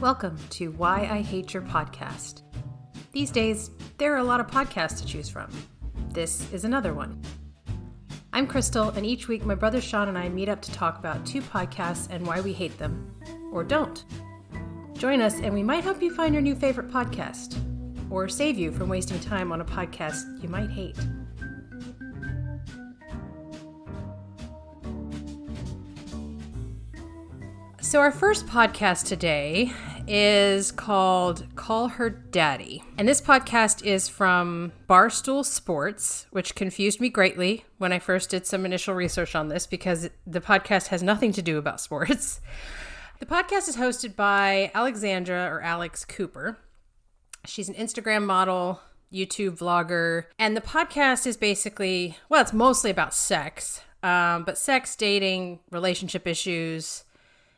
Welcome to Why I Hate Your Podcast. These days, there are a lot of podcasts to choose from. This is another one. I'm Crystal, and each week my brother Sean and I meet up to talk about two podcasts and why we hate them, or don't. Join us and we might help you find your new favorite podcast, or save you from wasting time on a podcast you might hate. So our first podcast today is called Call Her Daddy. And this podcast is from Barstool Sports, which confused me greatly when I first did some initial research on this because the podcast has nothing to do about sports. The podcast is hosted by Alexandra, or Alex Cooper. She's an Instagram model, YouTube vlogger, and the podcast is basically, well, it's mostly about sex, but sex, dating, relationship issues,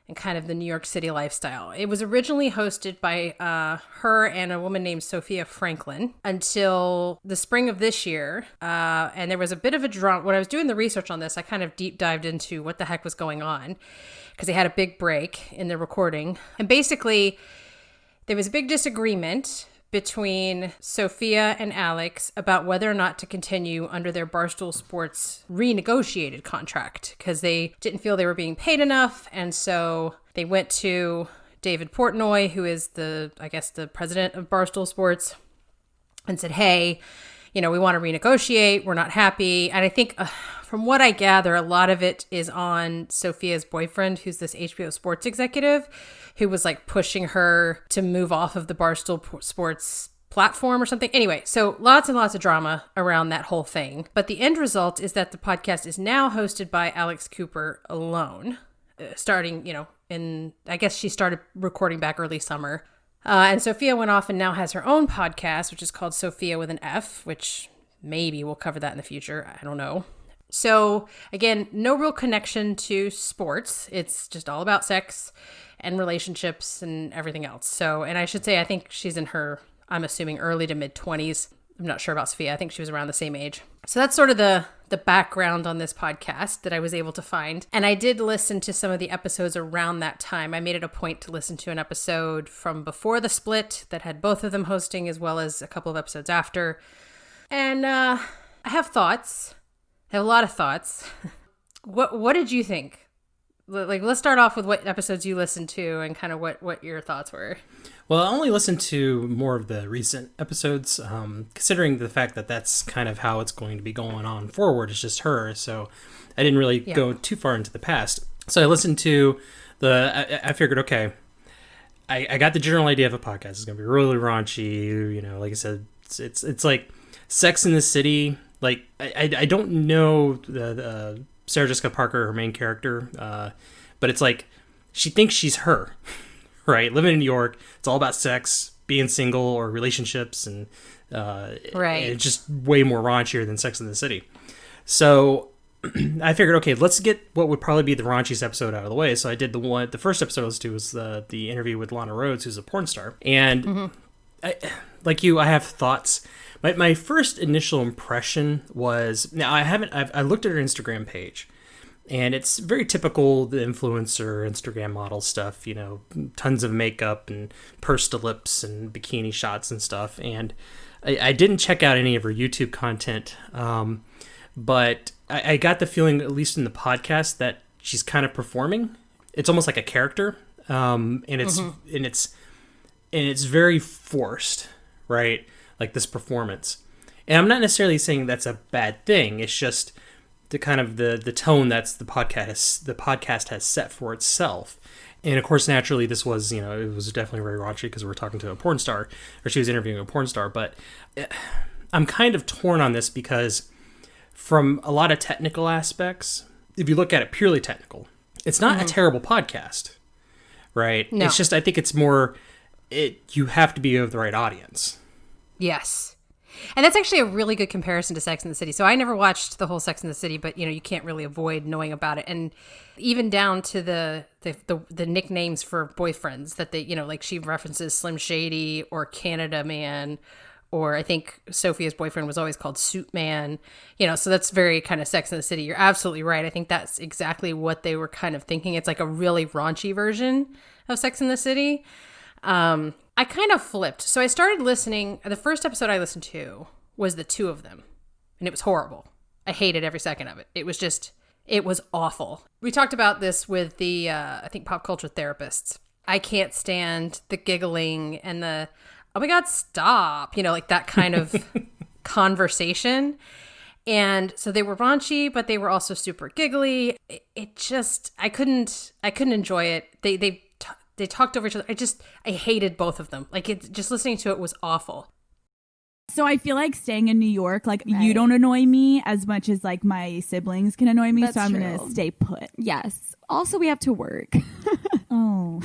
and kind of the New York City lifestyle. It was originally hosted by her and a woman named Sophia Franklin until the spring of this year. And there was a bit of a drama. When I was doing the research on this, I kind of deep dived into what the heck was going on because they had a big break in the recording. And basically, there was a big disagreement between Sophia and Alex about whether or not to continue under their Barstool Sports renegotiated contract because they didn't feel they were being paid enough. And so they went to David Portnoy, who is the president of Barstool Sports, and said, hey, we want to renegotiate. We're not happy. And I think from what I gather, a lot of it is on Sophia's boyfriend, who's this HBO Sports executive, who was like pushing her to move off of the Barstool Sports platform or something. Anyway, so lots and lots of drama around that whole thing. But the end result is that the podcast is now hosted by Alex Cooper alone, starting, I guess she started recording back early summer. And Sophia went off and now has her own podcast, which is called Sophia with an F, which maybe we'll cover that in the future. I don't know. So again, no real connection to sports. It's just all about sex and relationships and everything else. So, and I should say, I think she's in her, I'm assuming, early to mid 20s. I'm not sure about Sophia. I think she was around the same age. So that's sort of the background on this podcast that I was able to find. And I did listen to some of the episodes around that time. I made it a point to listen to an episode from before the split that had both of them hosting, as well as a couple of episodes after. And I have thoughts. I have a lot of thoughts. What did you think? Like, let's start off with what episodes you listened to and kind of what your thoughts were. Well, I only listened to more of the recent episodes, considering the fact that that's kind of how it's going to be going on forward. It's just her, so I didn't really go too far into the past. So I listened to I figured, okay, I got the general idea of a podcast. It's going to be really raunchy, like I said, it's like Sex in the City. Like, I don't know the Sarah Jessica Parker, her main character, but it's like she thinks she's her, right? Living in New York, it's all about sex, being single, or relationships, and right. And it's just way more raunchier than Sex in the City. So I figured, okay, let's get what would probably be the raunchiest episode out of the way. So I did the first episode I listened to was the interview with Lana Rhodes, who's a porn star, and I have thoughts. My first initial impression was, now I looked at her Instagram page, and it's very typical, the influencer Instagram model stuff, tons of makeup and pursed lips and bikini shots and stuff. And I didn't check out any of her YouTube content, but I got the feeling, at least in the podcast, that she's kind of performing. It's almost like a character, and it's very forced, right? Like this performance. And I'm not necessarily saying that's a bad thing. It's just the kind of the tone that's the podcast has set for itself. And of course, naturally, this was, it was definitely very raunchy because we're talking to a porn star, or she was interviewing a porn star. But I'm kind of torn on this because from a lot of technical aspects, if you look at it purely technical, it's not a terrible podcast, right? No. It's just, I think it's more, you have to be of the right audience. Yes. And that's actually a really good comparison to Sex and the City. So I never watched the whole Sex and the City, but you can't really avoid knowing about it. And even down to the nicknames for boyfriends that they, like she references Slim Shady or Canada Man, or I think Sophia's boyfriend was always called Suit Man. So that's very kind of Sex and the City. You're absolutely right. I think that's exactly what they were kind of thinking. It's like a really raunchy version of Sex and the City. I kind of flipped. So I started listening. The first episode I listened to was the two of them, and it was horrible. I hated every second of it. It was awful. We talked about this with the, I think, pop culture therapists. I can't stand the giggling and the, oh my God, stop, like that kind of conversation. And so they were raunchy, but they were also super giggly. It just, I couldn't enjoy it. They talked over each other. I hated both of them. Just listening to it was awful. So I feel like staying in New York, you don't annoy me as much as my siblings can annoy me. So I'm going to stay put. Yes. Also, we have to work. Oh.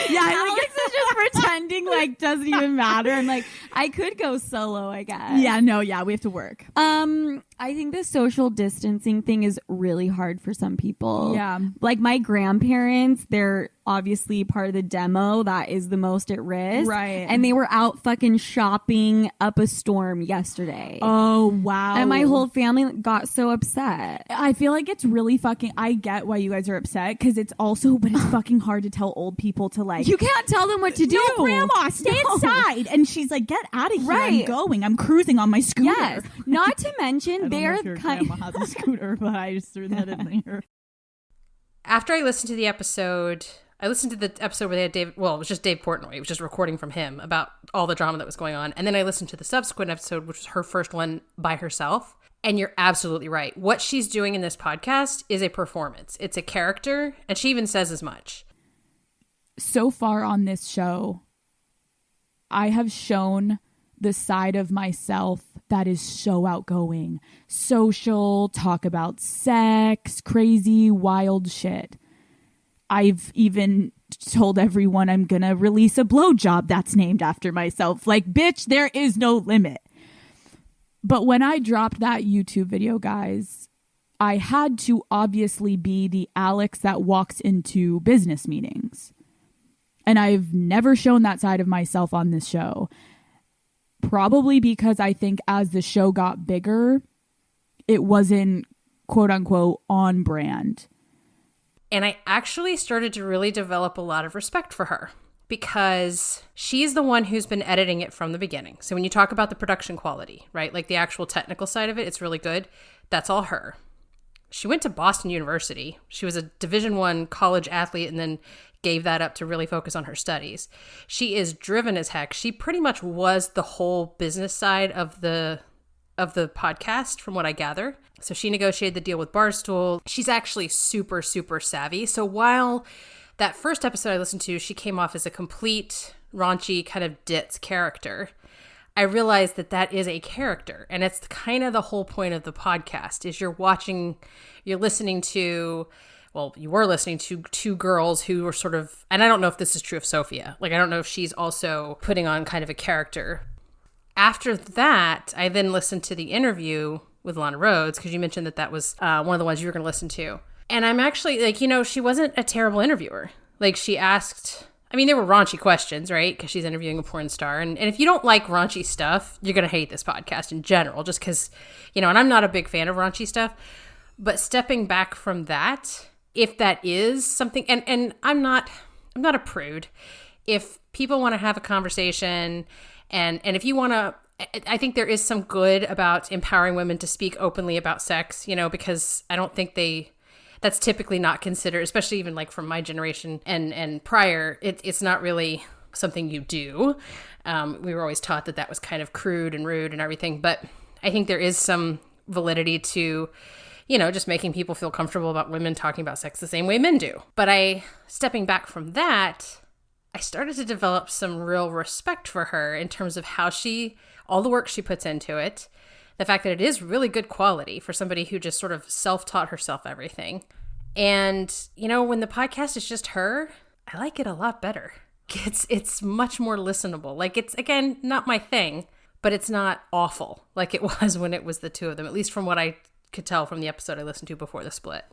Yeah, Alex is just pretending doesn't even matter. And I could go solo, I guess. Yeah, we have to work. I think the social distancing thing is really hard for some people. Yeah. My grandparents, they're obviously part of the demo that is the most at risk. Right. And they were out fucking shopping up a storm yesterday. Oh, wow. And my whole family got so upset. I feel like it's really I get why you guys are upset because it's fucking hard to tell old people to You can't tell them what to do. No, grandma, stay inside. And she's like, get out of here. Right. I'm cruising on my scooter. Yes. Not to mention, they're grandma has a scooter, but I just threw that in there. After I listened to the episode, I listened to the episode where they had Dave, well, it was just Dave Portnoy. It was just recording from him about all the drama that was going on. And then I listened to the subsequent episode, which was her first one by herself. And you're absolutely right. What she's doing in this podcast is a performance. It's a character. And she even says as much. So far on this show, I have shown the side of myself that is so outgoing, social, talk about sex, crazy, wild shit. I've even told everyone I'm going to release a blowjob that's named after myself. Bitch, there is no limit. But when I dropped that YouTube video, guys, I had to obviously be the Alex that walks into business meetings. And I've never shown that side of myself on this show. Probably because I think as the show got bigger, it wasn't quote unquote on brand. And I actually started to really develop a lot of respect for her because she's the one who's been editing it from the beginning. So when you talk about the production quality, right, the actual technical side of it, it's really good. That's all her. She went to Boston University. She was a Division I college athlete and then gave that up to really focus on her studies. She is driven as heck. She pretty much was the whole business side of the podcast, from what I gather. So she negotiated the deal with Barstool. She's actually super, super savvy. So while that first episode I listened to, she came off as a complete raunchy kind of ditz character, I realized that is a character. And it's kind of the whole point of the podcast is you're listening to, well, you were listening to two girls who were sort of, and I don't know if this is true of Sophia. I don't know if she's also putting on kind of a character. After that, I then listened to the interview with Lana Rhodes, because you mentioned that was one of the ones you were going to listen to. And I'm actually, she wasn't a terrible interviewer. She asked, there were raunchy questions, right? Because she's interviewing a porn star. And if you don't like raunchy stuff, you're going to hate this podcast in general, just because, and I'm not a big fan of raunchy stuff. But stepping back from that, if that is something, and I'm not a prude. If people want to have a conversation and if you want to, I think there is some good about empowering women to speak openly about sex, because I don't think that's typically not considered, especially even from my generation and prior, it's not really something you do. We were always taught that was kind of crude and rude and everything. But I think there is some validity to, just making people feel comfortable about women talking about sex the same way men do. But stepping back from that, I started to develop some real respect for her in terms of how all the work she puts into it, the fact that it is really good quality for somebody who just sort of self-taught herself everything. And, when the podcast is just her, I like it a lot better. It's much more listenable. It's, again, not my thing, but it's not awful like it was when it was the two of them, at least from what I could tell from the episode I listened to before the split.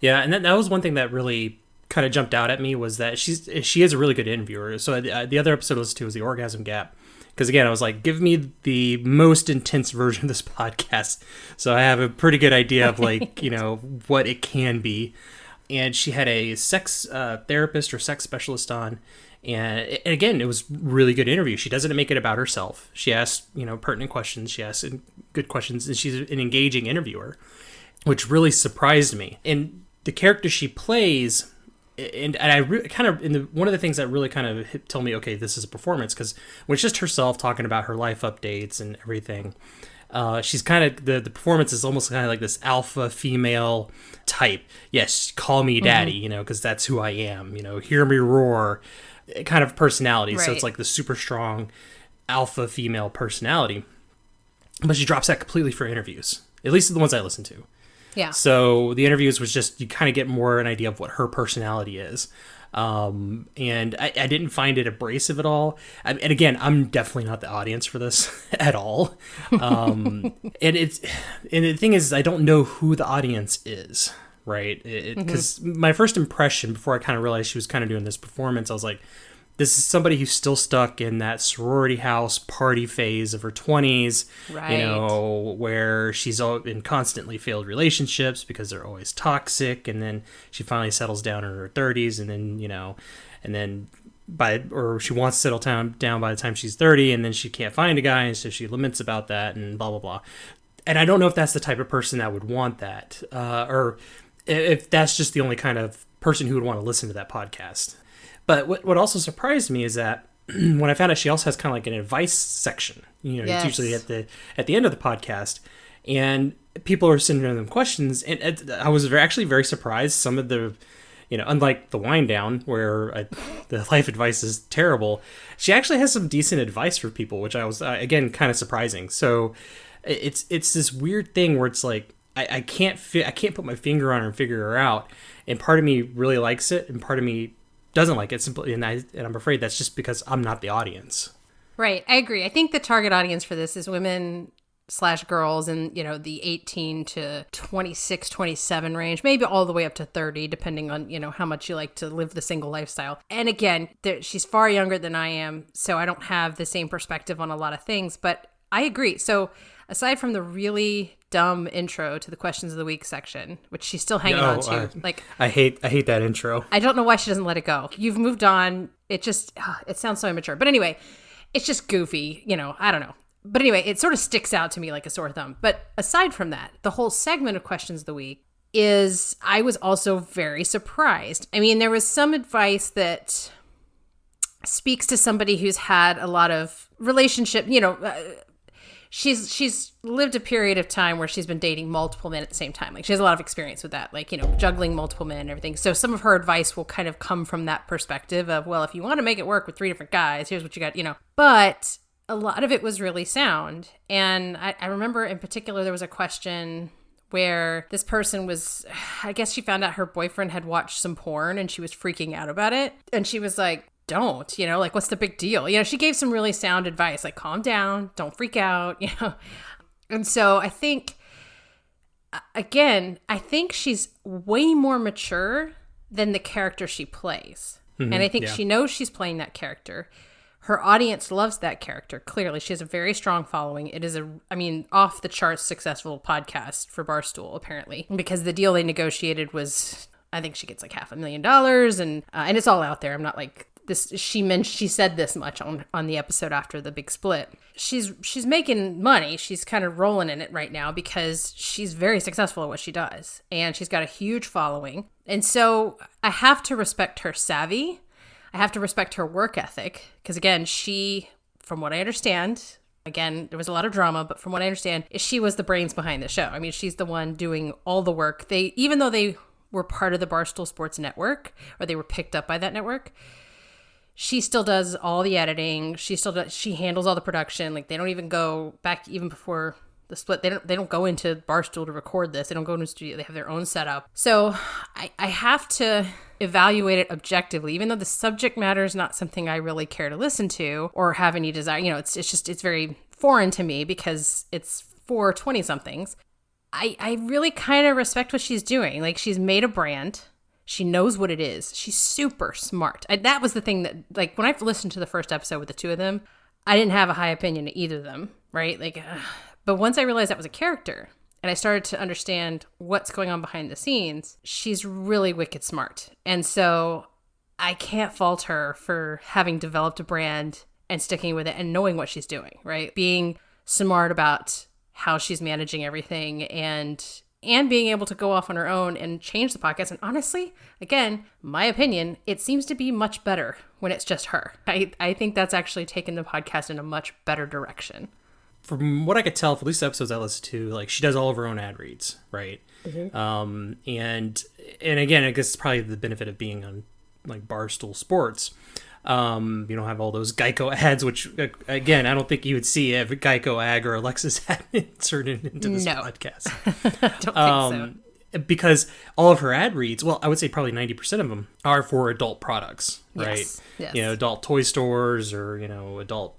Yeah, and that was one thing that really kind of jumped out at me was that she is a really good interviewer. So the other episode I listened to was the Orgasm Gap. Because again, I was like, give me the most intense version of this podcast. So I have a pretty good idea of what it can be. and she had a sex therapist or sex specialist on. And again, it was really good interview. She doesn't make it about herself. She asks, pertinent questions. She asks good questions, and she's an engaging interviewer, which really surprised me. And the character she plays, and I kind of, one of the things that really kind of told me, okay, this is a performance, because when it's just herself talking about her life updates and everything, she's kind of, the performance is almost kind of like this alpha female type. Yes, call me daddy, because that's who I am, hear me roar kind of personality. Right. So it's like the super strong alpha female personality. But she drops that completely for interviews, at least the ones I listen to. Yeah. So the interviews was just, you kind of get more an idea of what her personality is. And I didn't find it abrasive at all. And again, I'm definitely not the audience for this at all. And the thing is, I don't know who the audience is, right? Because my first impression, before I kind of realized she was kind of doing this performance, I was like, this is somebody who's still stuck in that sorority house party phase of her 20s, right. Where she's in constantly failed relationships because they're always toxic. And then she finally settles down in her 30s, and then, or she wants to settle down by the time she's 30, and then she can't find a guy. And so she laments about that and blah, blah, blah. And I don't know if that's the type of person that would want that, or if that's just the only kind of person who would want to listen to that podcast. But what also surprised me is that when I found out she also has kind of like an advice section, Yes. It's usually at the end of the podcast, and people are sending them questions, and I was actually very surprised. Some of the, unlike the wind down where the life advice is terrible, she actually has some decent advice for people, which I was again kind of surprising. So it's this weird thing where it's like I can't put my finger on her and figure her out, and part of me really likes it, and part of me doesn't like it simply, and I'm afraid that's just because I'm not the audience. Right. I agree. I think the target audience for this is women/girls in, the 18 to 26, 27 range, maybe all the way up to 30, depending on, how much you like to live the single lifestyle. And again, she's far younger than I am, so I don't have the same perspective on a lot of things, but I agree. So aside from the really dumb intro to the questions of the week section, which she's still hanging on to, I hate that intro. I don't know why she doesn't let it go. You've moved on. It just, it sounds so immature. But anyway, it's just goofy, I don't know. But anyway, it sort of sticks out to me like a sore thumb. But aside from that, the whole segment of questions of the week I was also very surprised. I mean, there was some advice that speaks to somebody who's had a lot of relationship, she's lived a period of time where she's been dating multiple men at the same time. Like, she has a lot of experience with that, juggling multiple men and everything. So some of her advice will kind of come from that perspective of, well, if you want to make it work with 3 different guys, here's what you got, But a lot of it was really sound. And I remember in particular, there was a question where this person was, I guess she found out her boyfriend had watched some porn and she was freaking out about it. And she was like, don't, what's the big deal? She gave some really sound advice, like, calm down, don't freak out, And so I think, again, she's way more mature than the character she plays. Mm-hmm, and I think she knows she's playing that character. Her audience loves that character. Clearly, she has a very strong following. It is off the charts successful podcast for Barstool, apparently, because the deal they negotiated was, I think she gets like $500,000, and it's all out there. I'm not like, this, she said this much on the episode after the big split. She's making money. She's kind of rolling in it right now because she's very successful at what she does, and she's got a huge following. And so I have to respect her savvy. I have to respect her work ethic because, again, she, from what I understand, again, there was a lot of drama, but from what I understand, she was the brains behind the show. I mean, she's the one doing all the work. Even though they were part of the Barstool Sports Network, or they were picked up by that network, she still does all the editing. She handles all the production. Like, they don't even go back even before the split. They don't go into Barstool to record this. They don't go into the studio. They have their own setup. So I have to evaluate it objectively, even though the subject matter is not something I really care to listen to or have any desire. It's very foreign to me because it's for 20-somethings. I really kind of respect what she's doing. Like, she's made a brand. She knows what it is. She's super smart. That was the thing that, like, when I listened to the first episode with the two of them, I didn't have a high opinion of either of them, right? Like, but once I realized that was a character, and I started to understand what's going on behind the scenes, she's really wicked smart. And so I can't fault her for having developed a brand and sticking with it and knowing what she's doing, right? Being smart about how she's managing everything and being able to go off on her own and change the podcast. And honestly, again, my opinion, it seems to be much better when it's just her. I think that's actually taken the podcast in a much better direction. From what I could tell, for at least the episodes I listened to, like, she does all of her own ad reads, right? And again, I guess it's probably the benefit of being on like Barstool Sports. You don't have all those Geico ads, which again, I don't think you would see every Geico ad or Alexis ad inserted into this podcast. Don't think so. Because all of her ad reads, well, I would say probably 90% of them are for adult products, right? Yes. You know, adult toy stores or, adult,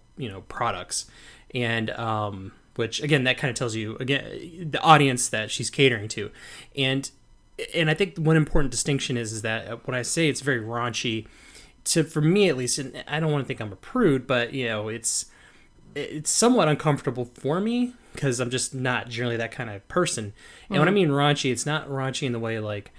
products. And, which again, that kind of tells you, again, the audience that she's catering to. And I think one important distinction is that when I say it's very raunchy, for me at least, and I don't want to think I'm a prude, but it's somewhat uncomfortable for me because I'm just not generally that kind of person. And when I mean raunchy, it's not raunchy in the way like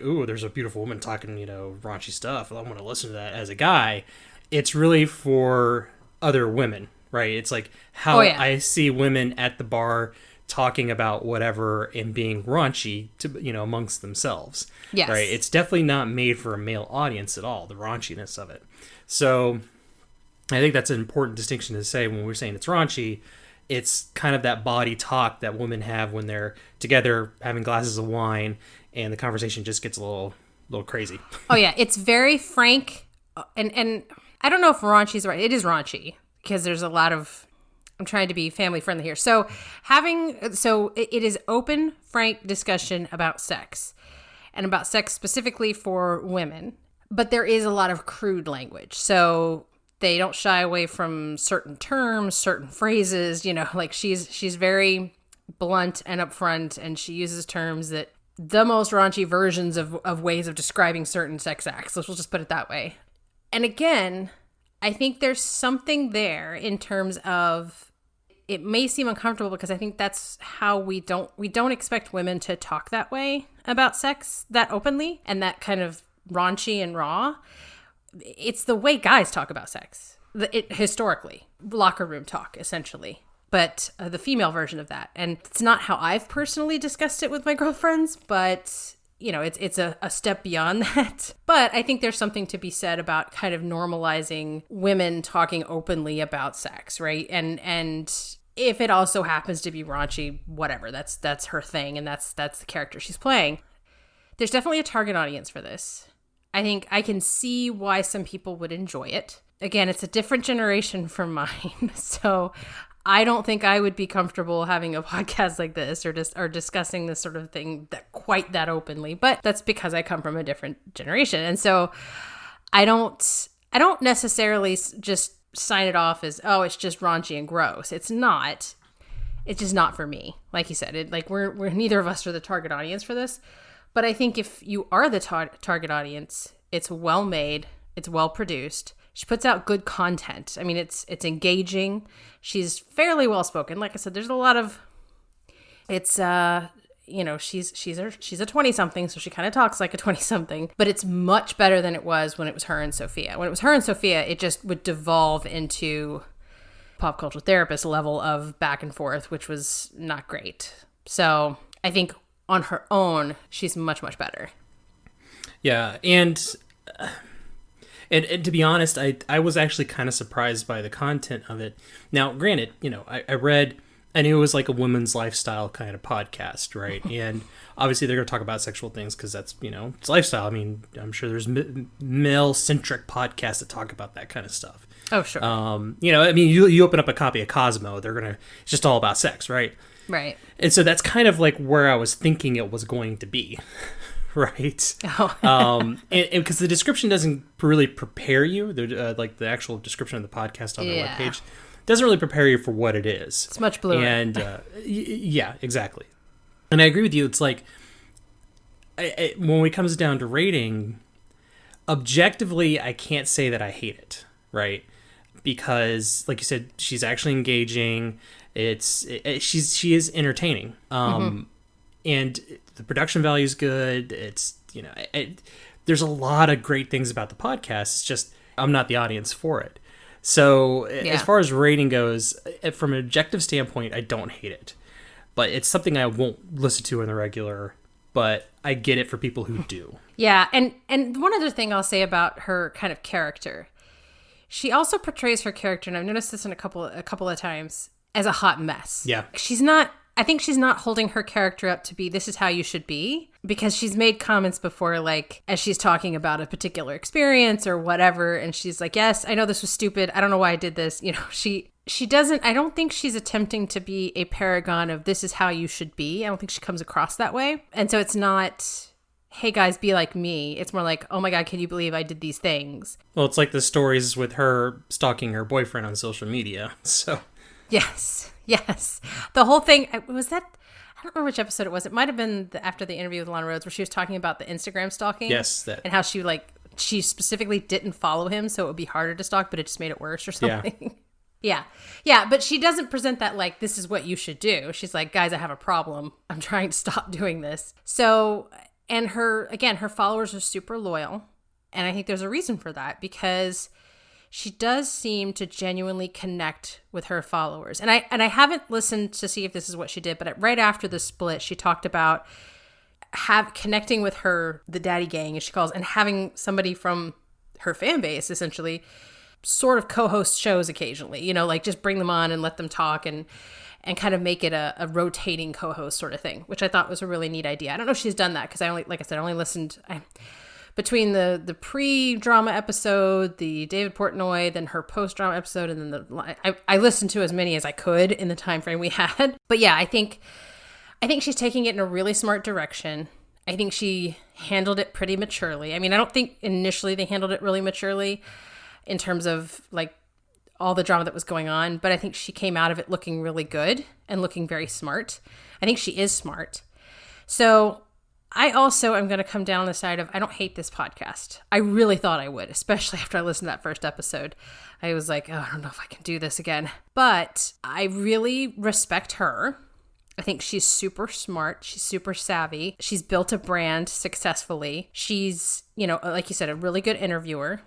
ooh, there's a beautiful woman talking raunchy stuff. I want to listen to that as a guy. It's really for other women, right? It's like how I see women at the bar talking about whatever and being raunchy to amongst themselves. Yes. Right. It's definitely not made for a male audience at all, the raunchiness of it. So I think that's an important distinction to say when we're saying it's raunchy. It's kind of that body talk that women have when they're together having glasses of wine and the conversation just gets a little crazy. Oh yeah, it's very frank, and I don't know if raunchy is right. It is raunchy because there's a lot of, I'm trying to be family friendly here. So it is open, frank discussion about sex and about sex specifically for women, but there is a lot of crude language. So they don't shy away from certain terms, certain phrases, like she's very blunt and upfront, and she uses terms that the most raunchy versions of ways of describing certain sex acts. Let's just put it that way. And again, I think there's something there in terms of, it may seem uncomfortable because I think that's how we don't expect women to talk that way about sex that openly and that kind of raunchy and raw. It's the way guys talk about sex, historically, locker room talk, essentially. But the female version of that. And it's not how I've personally discussed it with my girlfriends, but it's a step beyond that. But I think there's something to be said about kind of normalizing women talking openly about sex, right? And if it also happens to be raunchy, whatever, that's her thing, and that's the character she's playing. There's definitely a target audience for this. I think I can see why some people would enjoy it. Again, it's a different generation from mine, so I don't think I would be comfortable having a podcast like this or discussing this sort of thing quite that openly. But that's because I come from a different generation, and so I don't necessarily just sign it off as, oh, it's just raunchy and gross. It's not. It's just not for me. Like you said, we're neither of us are the target audience for this. But I think if you are the target audience, it's well made, it's well produced. She puts out good content. I mean, it's engaging. She's fairly well spoken. Like I said, there's a lot of, it's she's a 20-something, so she kind of talks like a 20-something. But it's much better than it was when it was her and Sophia. When it was her and Sophia, it just would devolve into pop culture therapist level of back and forth, which was not great. So I think on her own, she's much, much better. Yeah, and to be honest, I was actually kind of surprised by the content of it. Now, granted, I read, I knew it was like a women's lifestyle kind of podcast, right? And obviously they're going to talk about sexual things because that's, it's lifestyle. I mean, I'm sure there's male-centric podcasts that talk about that kind of stuff. Oh, sure. I mean, you open up a copy of Cosmo, it's just all about sex, right? Right. And so that's kind of like where I was thinking it was going to be, right? Oh. and because the description doesn't really prepare you, like the actual description of the podcast on their webpage doesn't really prepare you for what it is. It's much bluer. And yeah, exactly. And I agree with you. It's like, when it comes down to rating, objectively, I can't say that I hate it, right? Because, like you said, she's actually engaging. She is entertaining. And the production value is good. It's, there's a lot of great things about the podcast. It's just, I'm not the audience for it. So as far as rating goes, from an objective standpoint, I don't hate it. But it's something I won't listen to in the regular, but I get it for people who do. Yeah, and one other thing I'll say about her kind of character. She also portrays her character, and I've noticed this in a couple of times, as a hot mess. Yeah. I think she's not holding her character up to be, this is how you should be, because she's made comments before, like, as she's talking about a particular experience or whatever, and she's like, yes, I know this was stupid. I don't know why I did this. She doesn't, I don't think she's attempting to be a paragon of this is how you should be. I don't think she comes across that way. And so it's not, hey guys, be like me. It's more like, oh my God, can you believe I did these things? Well, it's like the stories with her stalking her boyfriend on social media. So Yes. The whole thing, was that, I don't remember which episode it was. It might have been after the interview with Lana Rhodes where she was talking about the Instagram stalking. Yes. And how she specifically didn't follow him so it would be harder to stalk, but it just made it worse or something. Yeah. Yeah, but she doesn't present that like, this is what you should do. She's like, guys, I have a problem. I'm trying to stop doing this. So, and her followers are super loyal. And I think there's a reason for that, because she does seem to genuinely connect with her followers. And I haven't listened to see if this is what she did, but right after the split, she talked about connecting with the daddy gang, as she calls, and having somebody from her fan base, essentially, sort of co-host shows occasionally, like just bring them on and let them talk and kind of make it a rotating co-host sort of thing, which I thought was a really neat idea. I don't know if she's done that, because I only listened between the pre-drama episode, the David Portnoy, then her post-drama episode, and then I listened to as many as I could in the time frame we had. But yeah, I think she's taking it in a really smart direction. I think she handled it pretty maturely. I mean, I don't think initially they handled it really maturely in terms of like all the drama that was going on, but I think she came out of it looking really good and looking very smart. I think she is smart. So I also am going to come down on the side of, I don't hate this podcast. I really thought I would, especially after I listened to that first episode. I was like, oh, I don't know if I can do this again. But I really respect her. I think she's super smart. She's super savvy. She's built a brand successfully. She's, like you said, a really good interviewer.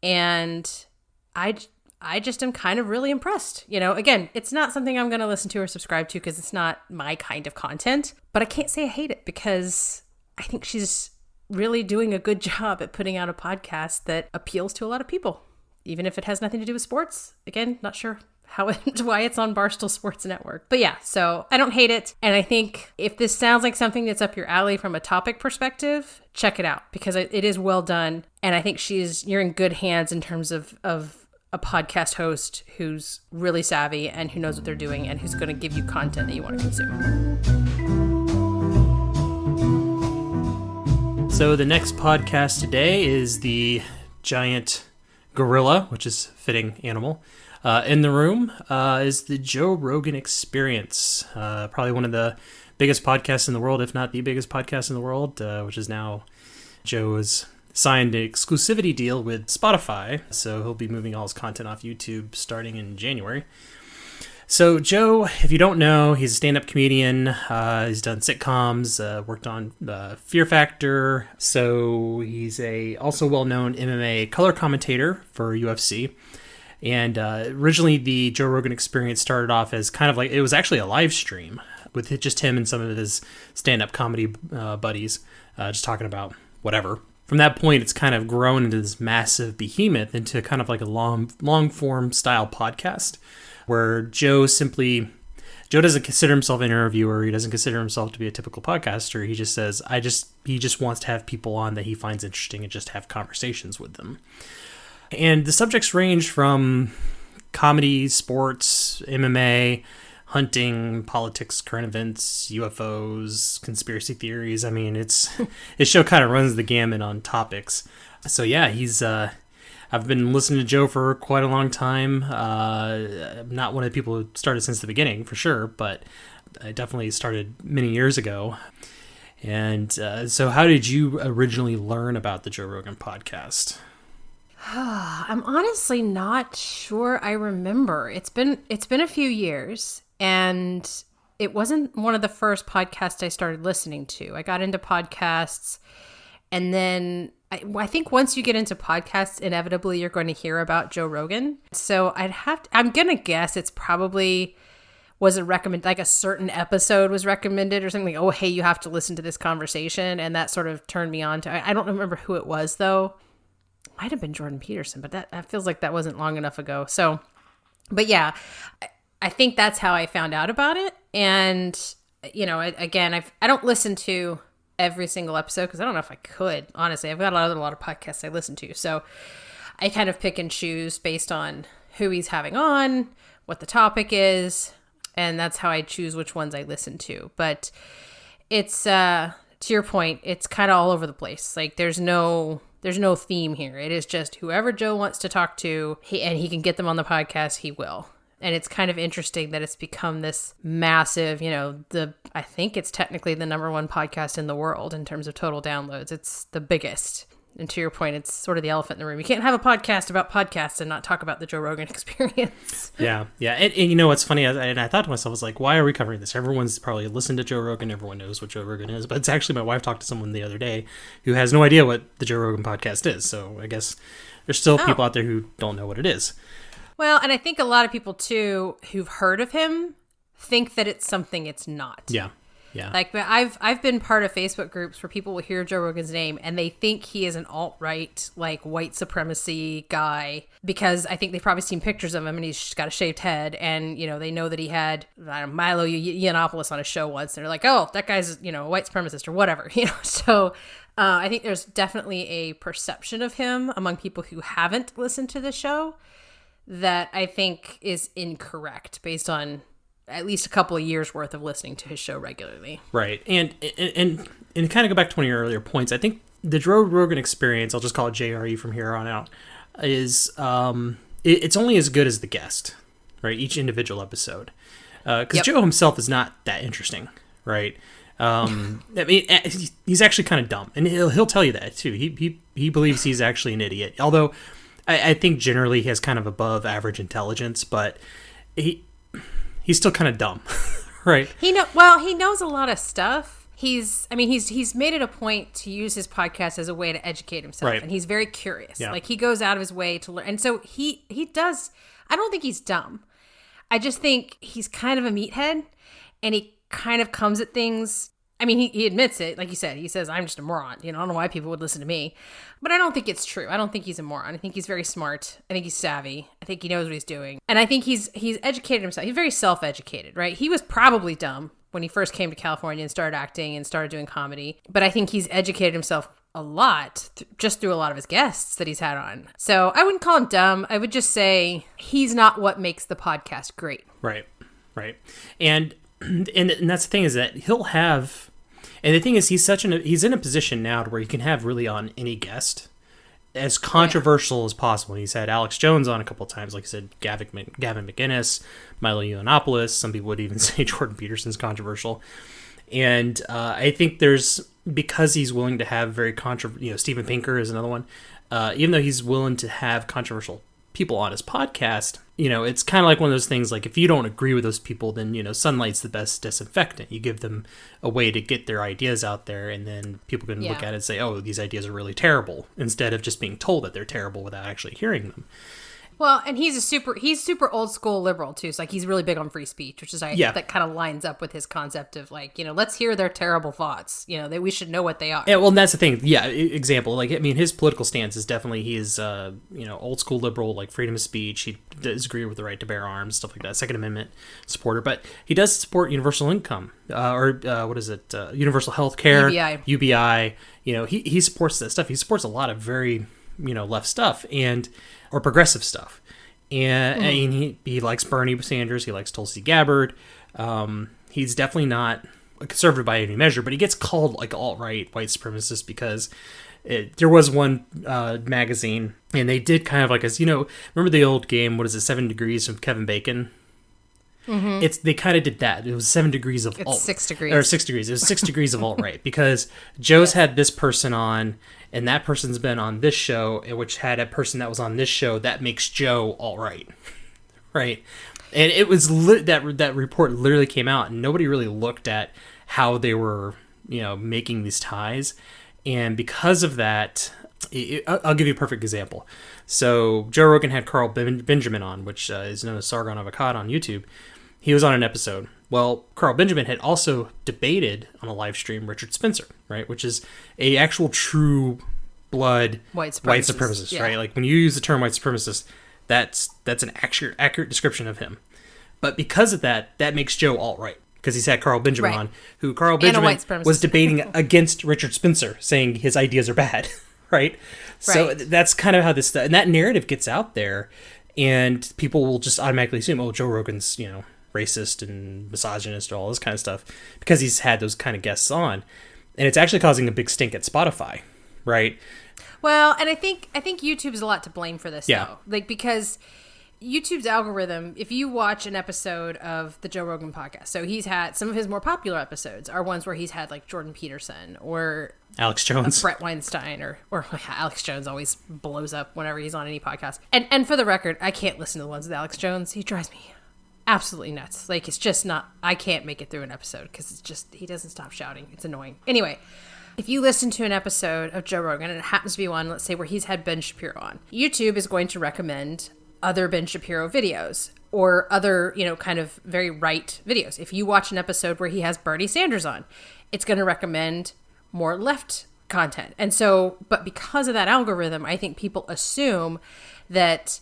And I just am kind of really impressed. Again, it's not something I'm going to listen to or subscribe to because it's not my kind of content. But I can't say I hate it, because I think she's really doing a good job at putting out a podcast that appeals to a lot of people, even if it has nothing to do with sports. Again, not sure why it's on Barstool Sports Network. But yeah, so I don't hate it. And I think if this sounds like something that's up your alley from a topic perspective, check it out, because it is well done. And I think you're in good hands in terms of a podcast host who's really savvy and who knows what they're doing and who's going to give you content that you want to consume. So the next podcast today is the giant gorilla, which is fitting animal. In the room is the Joe Rogan Experience, probably one of the biggest podcasts in the world, if not the biggest podcast in the world, which is now Joe's signed an exclusivity deal with Spotify, so he'll be moving all his content off YouTube starting in January. So Joe, if you don't know, he's a stand-up comedian. He's done sitcoms, worked on Fear Factor. So he's a also well-known MMA color commentator for UFC. And originally the Joe Rogan Experience started off as kind of like, it was actually a live stream with just him and some of his stand-up comedy buddies, just talking about whatever. From that point, it's kind of grown into this massive behemoth into kind of like a long-form style podcast where Joe doesn't consider himself an interviewer. He doesn't consider himself to be a typical podcaster. He just says, he just wants to have people on that he finds interesting and just have conversations with them. And the subjects range from comedy, sports, MMA, hunting, politics, current events, UFOs, conspiracy theories. I mean, his show kind of runs the gamut on topics. So yeah, I've been listening to Joe for quite a long time. I'm not one of the people who started since the beginning, for sure, but I definitely started many years ago. And so how did you originally learn about the Joe Rogan podcast? I'm honestly not sure I remember. It's been a few years, And it wasn't one of the first podcasts I started listening to. I got into podcasts, and then I think once you get into podcasts, inevitably you're going to hear about Joe Rogan. So I'm going to guess it's probably was like a certain episode was recommended or something like, oh, hey, you have to listen to this conversation. And that sort of turned me on to, I don't remember who it was though. Might have been Jordan Peterson, but that feels like that wasn't long enough ago. So, but yeah, I think that's how I found out about it. And, you know, again, I don't listen to every single episode because I don't know if I could, honestly. I've got a lot of podcasts I listen to. So I kind of pick and choose based on who he's having on, what the topic is, and that's how I choose which ones I listen to. But it's, to your point, it's kind of all over the place. Like there's no theme here. It is just whoever Joe wants to talk to, and he can get them on the podcast, he will. And it's kind of interesting that it's become this massive, you know, I think it's technically the number one podcast in the world in terms of total downloads. It's the biggest. And to your point, it's sort of the elephant in the room. You can't have a podcast about podcasts and not talk about the Joe Rogan Experience. Yeah. And you know what's funny? And I thought to myself, I was like, why are we covering this? Everyone's probably listened to Joe Rogan. Everyone knows what Joe Rogan is. But it's actually, my wife talked to someone the other day who has no idea what the Joe Rogan podcast is. So I guess there's still people out there who don't know what it is. Well, and I think a lot of people, too, who've heard of him think that it's something it's not. Yeah. Like, but I've been part of Facebook groups where people will hear Joe Rogan's name and they think he is an alt-right, like, white supremacy guy because I think they've probably seen pictures of him and he's got a shaved head and, you know, they know that he had Milo Yiannopoulos on a show once. And they're like, oh, that guy's, you know, a white supremacist or whatever, you know. So I think there's definitely a perception of him among people who haven't listened to the show that I think is incorrect based on at least a couple of years worth of listening to his show regularly. Right. And kind of go back to one of your earlier points, I think the Joe Rogan Experience, I'll just call it JRE from here on out, is it's only as good as the guest, right? Each individual episode. Because Joe himself is not that interesting, right? I mean, he's actually kind of dumb. And he'll tell you that, too. He believes he's actually an idiot. Although I think generally he has kind of above average intelligence, but he's still kind of dumb, right? He knows a lot of stuff. He's made it a point to use his podcast as a way to educate himself, right. And he's very curious. Yeah. Like he goes out of his way to learn, and so he does. I don't think he's dumb. I just think he's kind of a meathead, and he kind of comes at things. I mean, he admits it, like you said. He says, "I'm just a moron." You know, I don't know why people would listen to me, but I don't think it's true. I don't think he's a moron. I think he's very smart. I think he's savvy. I think he knows what he's doing, and I think he's educated himself. He's very self-educated, right? He was probably dumb when he first came to California and started acting and started doing comedy, but I think he's educated himself a lot just through a lot of his guests that he's had on. So I wouldn't call him dumb. I would just say he's not what makes the podcast great. Right. And that's the thing is that he'll have. And the thing is, he's in a position now to where he can have really on any guest, as controversial as possible. He's had Alex Jones on a couple of times, like I said, Gavin McInnes, Milo Yiannopoulos. Some people would even say Jordan Peterson's controversial. And I think because he's willing to have very Steven Pinker is another one. Even though he's willing to have controversial people on his podcast, it's kind of like one of those things, like if you don't agree with those people, then, sunlight's the best disinfectant. You give them a way to get their ideas out there, and then people can look at it and say, oh, these ideas are really terrible, instead of just being told that they're terrible without actually hearing them. Well, and he's super old school liberal too. So like he's really big on free speech, which is that kind of lines up with his concept of like, let's hear their terrible thoughts. That we should know what they are. Yeah, well, and that's the thing. Yeah, example. Like, I mean, his political stance is definitely he is old school liberal, like freedom of speech. He does agree with the right to bear arms, stuff like that. Second Amendment supporter, but he does support universal income universal health care, UBI. He supports that stuff. He supports a lot of very left stuff or progressive stuff. And he likes Bernie Sanders. He likes Tulsi Gabbard. He's definitely not a conservative by any measure, but he gets called like alt-right white supremacist because there was one magazine, and they did kind of like, remember the old game, what is it, 7 Degrees from Kevin Bacon? Mm-hmm. They kind of did that. It was 7 degrees of alt. 6 degrees. Or 6 degrees. It was 6 degrees of alt-right because Joe's had this person on, and that person's been on this show, which had a person that was on this show that makes Joe alt-right. right? And it was that report literally came out, and nobody really looked at how they were, making these ties. And because of that, I'll give you a perfect example. So Joe Rogan had Carl Benjamin on, which is known as Sargon Avocado on YouTube. He was on an episode. Well, Carl Benjamin had also debated on a live stream Richard Spencer, right? Which is a actual true blood white supremacist, right? Like when you use the term white supremacist, that's an accurate description of him. But because of that makes Joe alt-right. Because he's had Carl Benjamin on, who Carl Benjamin was debating against Richard Spencer, saying his ideas are bad, right? So that's kind of how this, and that narrative gets out there, and people will just automatically assume, oh, Joe Rogan's, racist and misogynist or all this kind of stuff, because he's had those kind of guests on. And it's actually causing a big stink at Spotify, right? Well, and I think YouTube's a lot to blame for this, though. Like, because YouTube's algorithm, if you watch an episode of the Joe Rogan podcast, so he's had some of his more popular episodes are ones where he's had like Jordan Peterson or Alex Jones, Brett Weinstein, or Alex Jones always blows up whenever he's on any podcast. And for the record, I can't listen to the ones with Alex Jones. He drives me absolutely nuts. Like, it's just not, I can't make it through an episode because it's just, he doesn't stop shouting. It's annoying. Anyway, if you listen to an episode of Joe Rogan, and it happens to be one, let's say, where he's had Ben Shapiro on, YouTube is going to recommend other Ben Shapiro videos or other, kind of very right videos. If you watch an episode where he has Bernie Sanders on, it's going to recommend more left content. And so, but because of that algorithm, I think people assume that,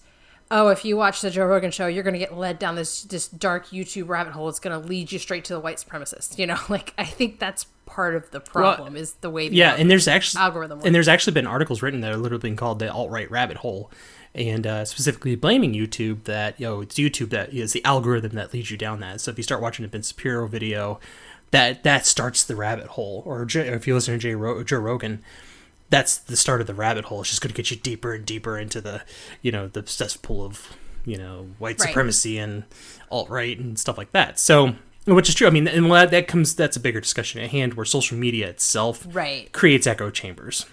oh, if you watch the Joe Rogan show, you're going to get led down this dark YouTube rabbit hole. It's going to lead you straight to the white supremacists. Like, I think that's part of the problem, is the way the and there's actually algorithm works. And there's actually been articles written that are literally being called the alt-right rabbit hole, and specifically blaming YouTube that, it's YouTube that is the algorithm that leads you down that. So if you start watching a Ben Shapiro video, that starts the rabbit hole. Or if you listen to Joe Rogan, that's the start of the rabbit hole. It's just going to get you deeper and deeper into the, the cesspool of, white supremacy and alt-right and stuff like that. So, which is true. I mean, and that's a bigger discussion at hand, where social media itself creates echo chambers.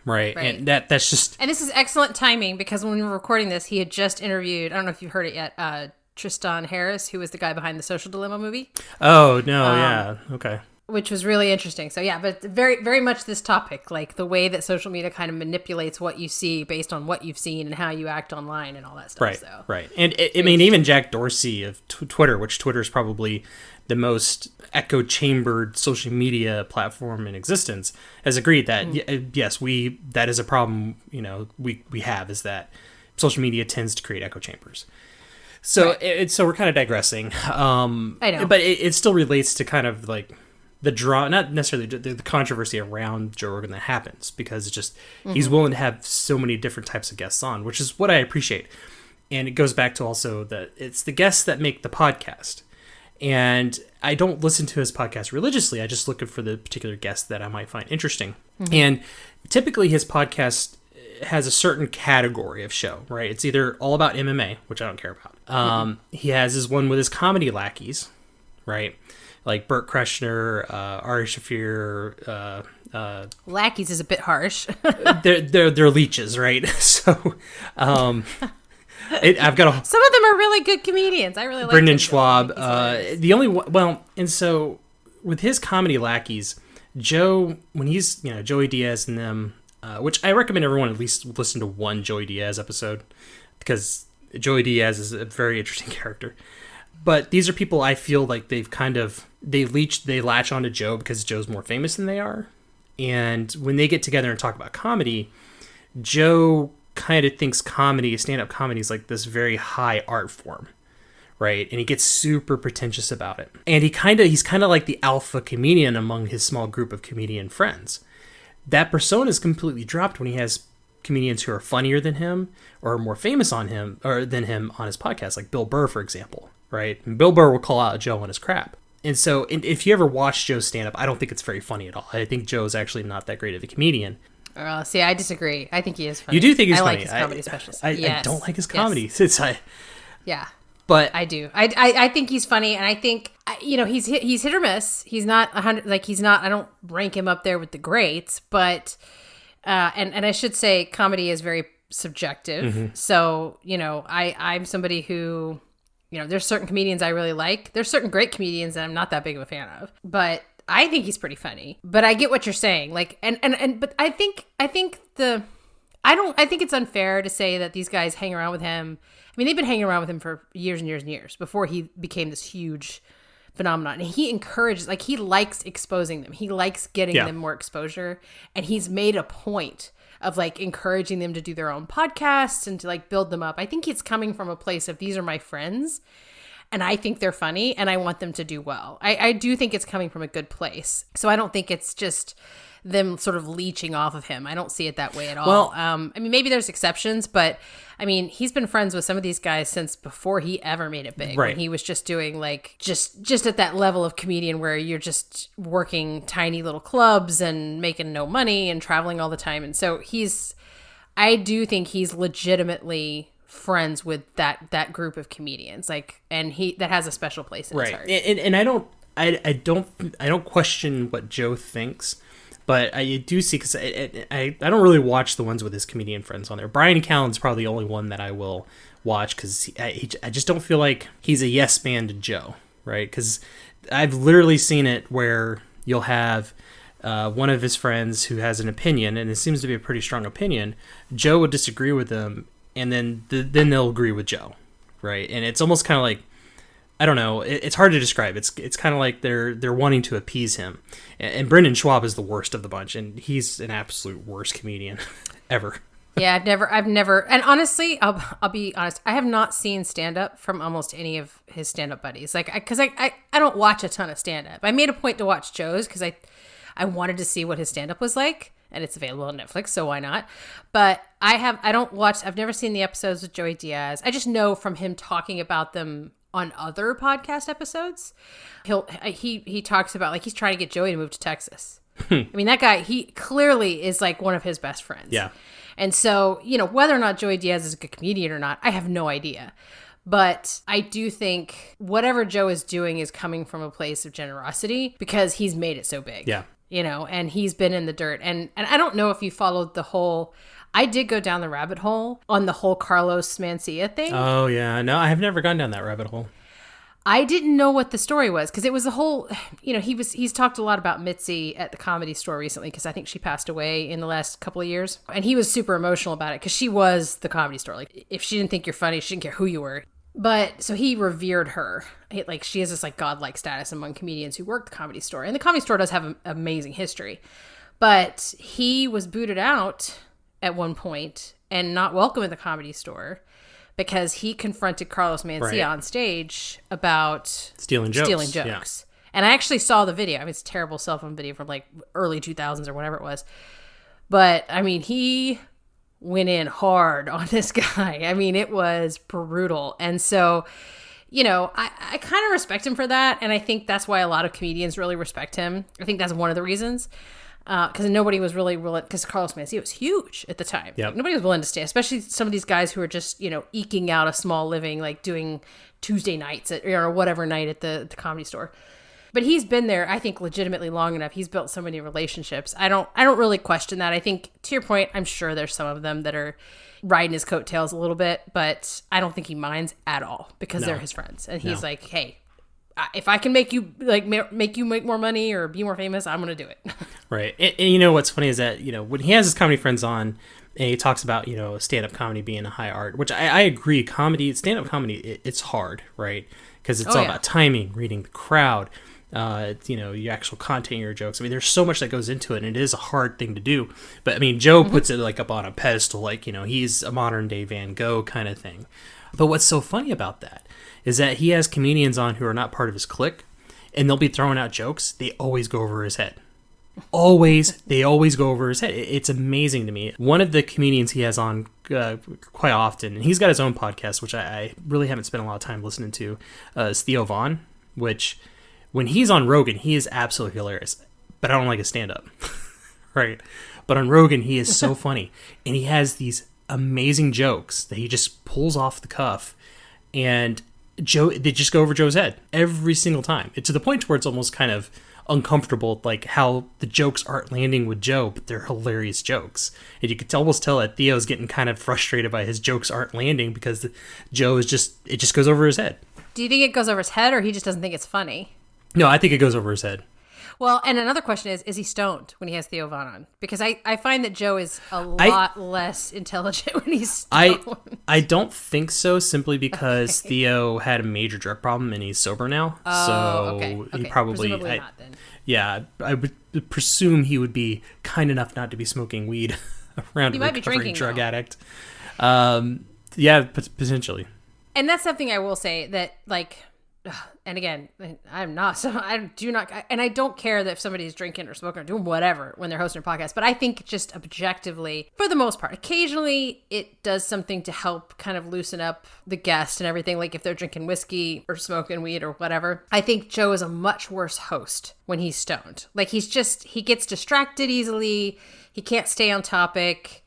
Right. And that's just... And this is excellent timing, because when we were recording this, he had just interviewed, I don't know if you've heard it yet, Tristan Harris, who was the guy behind the Social Dilemma movie. Oh, no, yeah. Okay. Which was really interesting. So, yeah, but very, very much this topic, like the way that social media kind of manipulates what you see based on what you've seen and how you act online and all that stuff. Right. And I mean, even Jack Dorsey of Twitter, which Twitter is probably the most echo chambered social media platform in existence, has agreed that yes, that is a problem. We have, is that social media tends to create echo chambers. So so we're kind of digressing. I know, but it still relates to kind of like the draw, not necessarily the controversy around Joe Rogan that happens, because it's just he's willing to have so many different types of guests on, which is what I appreciate. And it goes back to also that it's the guests that make the podcast. And I don't listen to his podcast religiously. I just look for the particular guest that I might find interesting. And typically his podcast has a certain category of show, right? It's either all about MMA, which I don't care about. He has his one with his comedy lackeys, right? Like Burt Kreschner, Ari Shaffir. Lackeys is a bit harsh. they're leeches, right? So... I've got some of them are really good comedians. I really like Brendan Schwab. The only one, and so with his comedy lackeys, Joe, when he's Joey Diaz and them, which I recommend everyone at least listen to one Joey Diaz episode, because Joey Diaz is a very interesting character. But these are people I feel like they latch onto Joe because Joe's more famous than they are, and when they get together and talk about comedy, Joe kind of thinks stand-up comedy is like this very high art form, right? And he gets super pretentious about it. And he's kind of like the alpha comedian among his small group of comedian friends. That persona is completely dropped when he has comedians who are funnier than him or more famous than him on his podcast, like Bill Burr, for example, right? And Bill Burr will call out Joe on his crap. And so if you ever watch Joe's stand-up, I don't think it's very funny at all. I think Joe's actually not that great of a comedian. See, I disagree. I think he is funny. You do think he's funny? I like his comedy specials. I don't like his comedy. Yes. But I do. I think he's funny, and I think he's hit or miss. He's not 100. Like, he's not. I don't rank him up there with the greats, but and I should say, comedy is very subjective. So, I'm somebody who, there's certain comedians I really like. There's certain great comedians that I'm not that big of a fan of, but I think he's pretty funny. But I get what you're saying. Like, but I think it's unfair to say that these guys hang around with him. I mean, they've been hanging around with him for years and years and years before he became this huge phenomenon. And he encourages, like, he likes exposing them. He likes getting them more exposure. And he's made a point of, like, encouraging them to do their own podcasts and to, like, build them up. I think it's coming from a place of, these are my friends and I think they're funny and I want them to do well. I do think it's coming from a good place. So I don't think it's just them sort of leeching off of him. I don't see it that way at all. Well, I mean, maybe there's exceptions, but I mean, he's been friends with some of these guys since before he ever made it big. Right. When he was just doing, like, just at that level of comedian where you're just working tiny little clubs and making no money and traveling all the time. And so I do think he's legitimately friends with that group of comedians, like, and that has a special place in his heart. And I don't question what Joe thinks. But I do see, because I don't really watch the ones with his comedian friends on there. Brian Callen's probably the only one that I will watch, because I just don't feel like he's a yes man to Joe, right? Because I've literally seen it where you'll have one of his friends who has an opinion, and it seems to be a pretty strong opinion. Joe would disagree with them, and then they'll agree with Joe, right? And it's almost kind of like, I don't know. It's hard to describe. It's kind of like they're wanting to appease him. And Brendan Schwab is the worst of the bunch, and he's an absolute worst comedian ever. Yeah, I've never, and honestly, I'll be honest, I have not seen stand up from almost any of his stand up buddies. Like, because I don't watch a ton of stand up. I made a point to watch Joe's because I wanted to see what his stand up was like, and it's available on Netflix, so why not? But I've never seen the episodes with Joey Diaz. I just know from him talking about them on other podcast episodes, he talks about, like, he's trying to get Joey to move to Texas. I mean, that guy, he clearly is, like, one of his best friends. Yeah. And so, whether or not Joey Diaz is a good comedian or not, I have no idea. But I do think whatever Joe is doing is coming from a place of generosity because he's made it so big. Yeah. And he's been in the dirt. And I don't know if you followed the whole, I did go down the rabbit hole on the whole Carlos Mencia thing. Oh, yeah. No, I have never gone down that rabbit hole. I didn't know what the story was because it was a whole, he's talked a lot about Mitzi at the Comedy Store recently because I think she passed away in the last couple of years. And he was super emotional about it because she was the Comedy Store. Like, if she didn't think you're funny, she didn't care who you were. But so he revered her. Like, she has this, like, godlike status among comedians who work the Comedy Store. And the Comedy Store does have an amazing history. But he was booted out at one point and not welcome at the Comedy Store because he confronted Carlos Mencia on stage about stealing jokes. Yeah. And I actually saw the video. I mean, it's a terrible cell phone video from, like, early 2000s or whatever it was. But, I mean, he went in hard on this guy. I mean, it was brutal. And so, I kind of respect him for that. And I think that's why a lot of comedians really respect him. I think that's one of the reasons. Because nobody was really willing, because Carlos Mencia was huge at the time. Yep. Like, nobody was willing to stay, especially some of these guys who are just, eking out a small living, like doing Tuesday nights or whatever night at the Comedy Store. But he's been there, I think, legitimately long enough. He's built so many relationships. I don't really question that. I think, to your point, I'm sure there's some of them that are riding his coattails a little bit, but I don't think he minds at all because they're his friends. And he's like, hey, if I can make you make more money or be more famous, I'm going to do it. Right. And what's funny is that, when he has his comedy friends on and he talks about, stand-up comedy being a high art, which I agree, stand-up comedy, it's hard, right? Because it's all about timing, reading the crowd, your actual content in your jokes. I mean, there's so much that goes into it, and it is a hard thing to do. But, I mean, Joe puts it, like, up on a pedestal, like, he's a modern-day Van Gogh kind of thing. But what's so funny about that is that he has comedians on who are not part of his clique, and they'll be throwing out jokes. They always go over his head. They always go over his head. It's amazing to me. One of the comedians he has on quite often, and he's got his own podcast, which I really haven't spent a lot of time listening to, is Theo Von, which when he's on Rogan, he is absolutely hilarious. But I don't like his stand-up. Right? But on Rogan, he is so funny. And he has these amazing jokes that he just pulls off the cuff. And they just go over Joe's head every single time. It's to the point where it's almost kind of uncomfortable, like how the jokes aren't landing with Joe, but they're hilarious jokes. And you could almost tell that Theo's getting kind of frustrated by his jokes aren't landing because Joe is it just goes over his head. Do you think it goes over his head, or he just doesn't think it's funny? No, I think it goes over his head. Well, and another question is he stoned when he has Theo Von on? Because I find that Joe is a lot less intelligent when he's stoned. I don't think so, simply because Theo had a major drug problem and he's sober now. Okay. He probably... Presumably not, then. Yeah, I would presume he would be kind enough not to be smoking weed around a recovering drug addict. Yeah, potentially. And that's something I will say that, like... And again, I'm not, so I do not, and I don't care that if somebody's drinking or smoking or doing whatever when they're hosting a podcast, but I think just objectively, for the most part, occasionally it does something to help kind of loosen up the guest and everything. Like if they're drinking whiskey or smoking weed or whatever. I think Joe is a much worse host when he's stoned. Like he gets distracted easily. He can't stay on topic.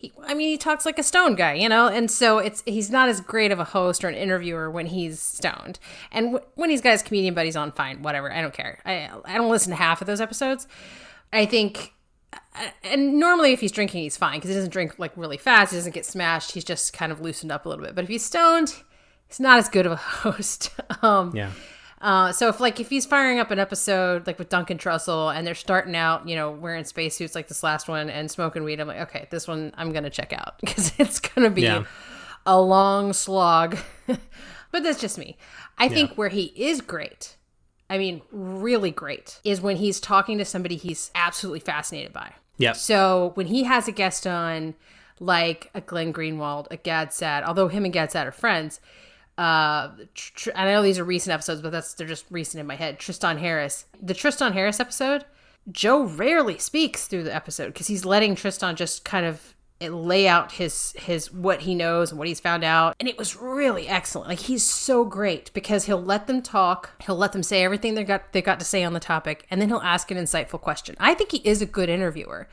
He talks like a stoned guy, and so he's not as great of a host or an interviewer when he's stoned. And when he's got his comedian buddies on, fine, whatever, I don't care. I don't listen to half of those episodes. I think, and normally if he's drinking, he's fine, because he doesn't drink like really fast, he doesn't get smashed, he's just kind of loosened up a little bit. But if he's stoned, he's not as good of a host. Yeah. So if he's firing up an episode like with Duncan Trussell and they're starting out, wearing spacesuits like this last one and smoking weed, I'm like, okay, this one I'm going to check out because it's going to be a long slog. But that's just me. I think where he is great, really great, is when he's talking to somebody he's absolutely fascinated by. Yeah. So when he has a guest on, like a Glenn Greenwald, a Gad Saad, although him and Gad Saad are friends, I know these are recent episodes, but they're just recent in my head. Tristan Harris. The Tristan Harris episode, Joe rarely speaks through the episode because he's letting Tristan just kind of lay out his what he knows and what he's found out. And it was really excellent. Like, he's so great because he'll let them talk. He'll let them say everything they got to say on the topic. And then he'll ask an insightful question. I think he is a good interviewer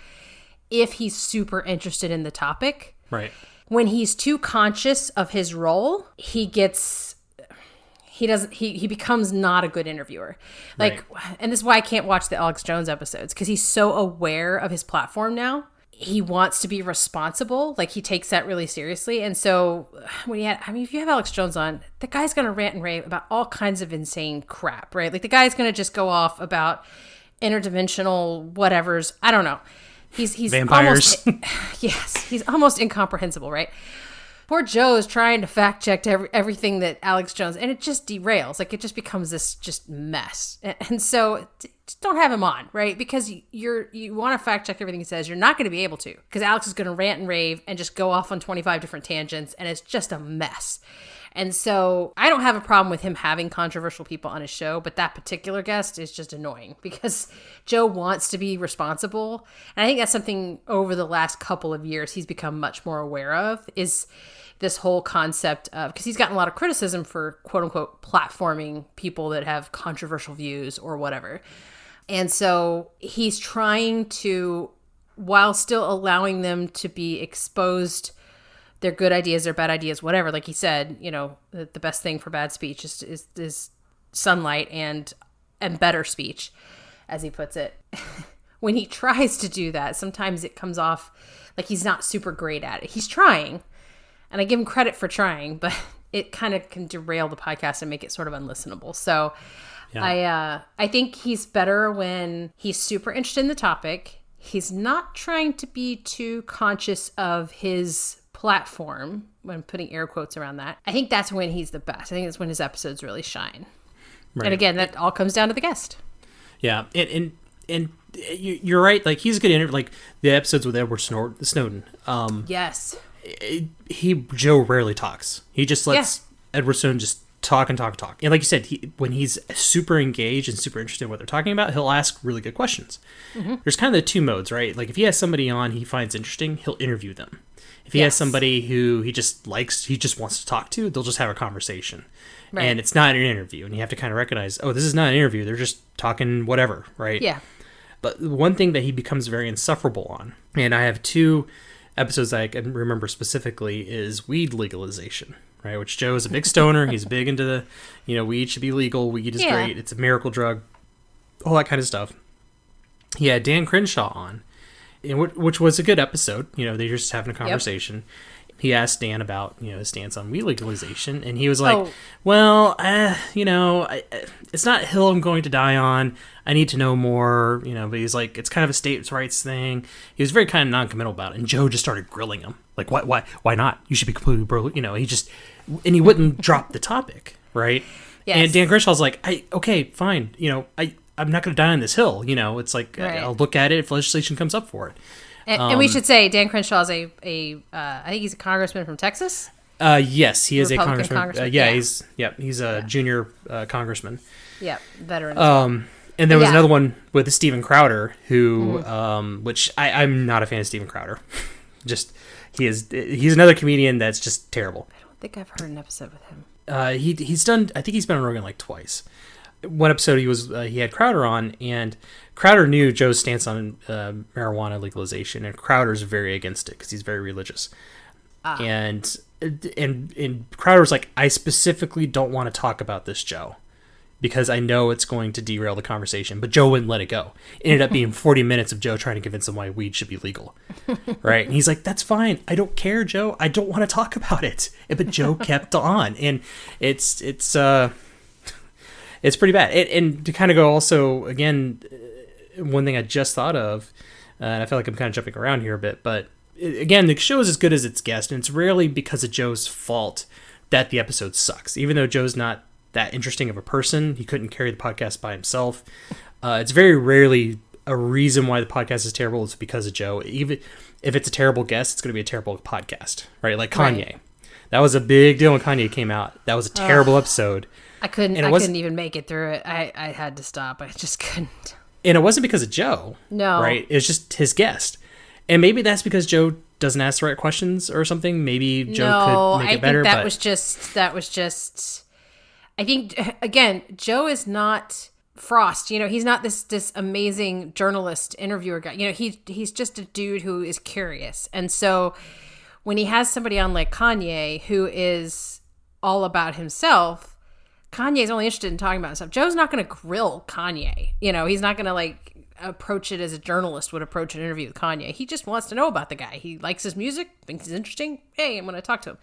if he's super interested in the topic. Right. When he's too conscious of his role, he becomes not a good interviewer. Like, right. And this is why I can't watch the Alex Jones episodes, because he's so aware of his platform now. He wants to be responsible. Like, he takes that really seriously. And so if you have Alex Jones on, the guy's going to rant and rave about all kinds of insane crap, right? Like, the guy's going to just go off about interdimensional whatevers. I don't know. He's vampires. He's almost incomprehensible, right? Poor Joe's trying to fact check everything that Alex Jones, and it just derails. Like, it just becomes this just mess. And so just don't have him on, right? Because you want to fact check everything he says. You're not going to be able to, because Alex is going to rant and rave and just go off on 25 different tangents, and it's just a mess. And so I don't have a problem with him having controversial people on his show, but that particular guest is just annoying because Joe wants to be responsible. And I think that's something over the last couple of years he's become much more aware of, is this whole concept of, because he's gotten a lot of criticism for quote unquote platforming people that have controversial views or whatever. And so he's trying to, while still allowing them to be exposed, their good ideas, their bad ideas, whatever. Like he said, the best thing for bad speech is sunlight and better speech, as he puts it. When he tries to do that, sometimes it comes off like he's not super great at it. He's trying, and I give him credit for trying, but it kind of can derail the podcast and make it sort of unlistenable. So yeah. I think he's better when he's super interested in the topic. He's not trying to be too conscious of his platform, when putting air quotes around that. I think that's when he's the best. I think that's when his episodes really shine. Right. And again, that all comes down to the guest. Yeah, and you're right. Like, he's a good interview. Like the episodes with Edward Snowden. Yes. Joe rarely talks. He just lets Edward Snowden just talk. And like you said, when he's super engaged and super interested in what they're talking about, he'll ask really good questions. Mm-hmm. There's kind of the two modes, right? Like, if he has somebody on he finds interesting, he'll interview them. If he has somebody who he just wants to talk to, they'll just have a conversation. Right. And it's not an interview. And you have to kind of recognize, this is not an interview. They're just talking whatever, right? Yeah. But one thing that he becomes very insufferable on, and I have two episodes that I can remember specifically, is weed legalization, right? Which Joe is a big stoner. He's big into the, weed should be legal. Weed is great. It's a miracle drug. all that kind of stuff. He had Dan Crenshaw on, which was a good episode. You know, they're just having a conversation. Yep. He asked Dan about, you know, his stance on weed legalization, and he was like, well, you know, it's not a hill I'm going to die on. I need to know more, you know, but he's like, it's kind of a states' rights thing. He was very kind of non-committal about it, and Joe just started grilling him. Like, why not? You should be completely bro, you know, and he wouldn't drop the topic, right? Yes. And Dan Crenshaw's like, okay, fine, you know, I'm not going to die on this hill, you know, it's like, right. I'll look at it if legislation comes up for it. And we should say Dan Crenshaw is I think he's a congressman from Texas. Yes, he is a congressman. He's a junior congressman. Yeah, veteran. As well. And there was another one with Steven Crowder, who, which I'm not a fan of Steven Crowder. Just he's another comedian that's just terrible. I don't think I've heard an episode with him. He's done. I think he's been on Rogan like twice. One episode he had Crowder on, and Crowder knew Joe's stance on marijuana legalization, and Crowder's very against it because he's very religious. And Crowder's like, I specifically don't want to talk about this, Joe, because I know it's going to derail the conversation. But Joe wouldn't let it go. It ended up being 40 minutes of Joe trying to convince him why weed should be legal, right? And he's like, that's fine. I don't care, Joe. I don't want to talk about it. But Joe kept on, and it's pretty bad. And to kind of go also, again, one thing I just thought of, and I feel like I'm kind of jumping around here a bit, but again, the show is as good as its guest, and it's rarely because of Joe's fault that the episode sucks. Even though Joe's not that interesting of a person, he couldn't carry the podcast by himself. It's very rarely a reason why the podcast is terrible. It's because of Joe. Even if it's a terrible guest, it's going to be a terrible podcast, right? Like Kanye. Right. That was a big deal when Kanye came out. That was a terrible episode. I couldn't even make it through it. I had to stop. I just couldn't. And it wasn't because of Joe. No. Right? It was just his guest. And maybe that's because Joe doesn't ask the right questions or something. Maybe Joe could make it better. That was just I think, again, Joe is not Frost. You know, he's not this amazing journalist interviewer guy. You know, he's just a dude who is curious. And so when he has somebody on like Kanye who is all about himself, Kanye's only interested in talking about himself. Joe's not going to grill Kanye. You know, he's not going to like approach it as a journalist would approach an interview with Kanye. He just wants to know about the guy. He likes his music, thinks he's interesting. Hey, I'm going to talk to him.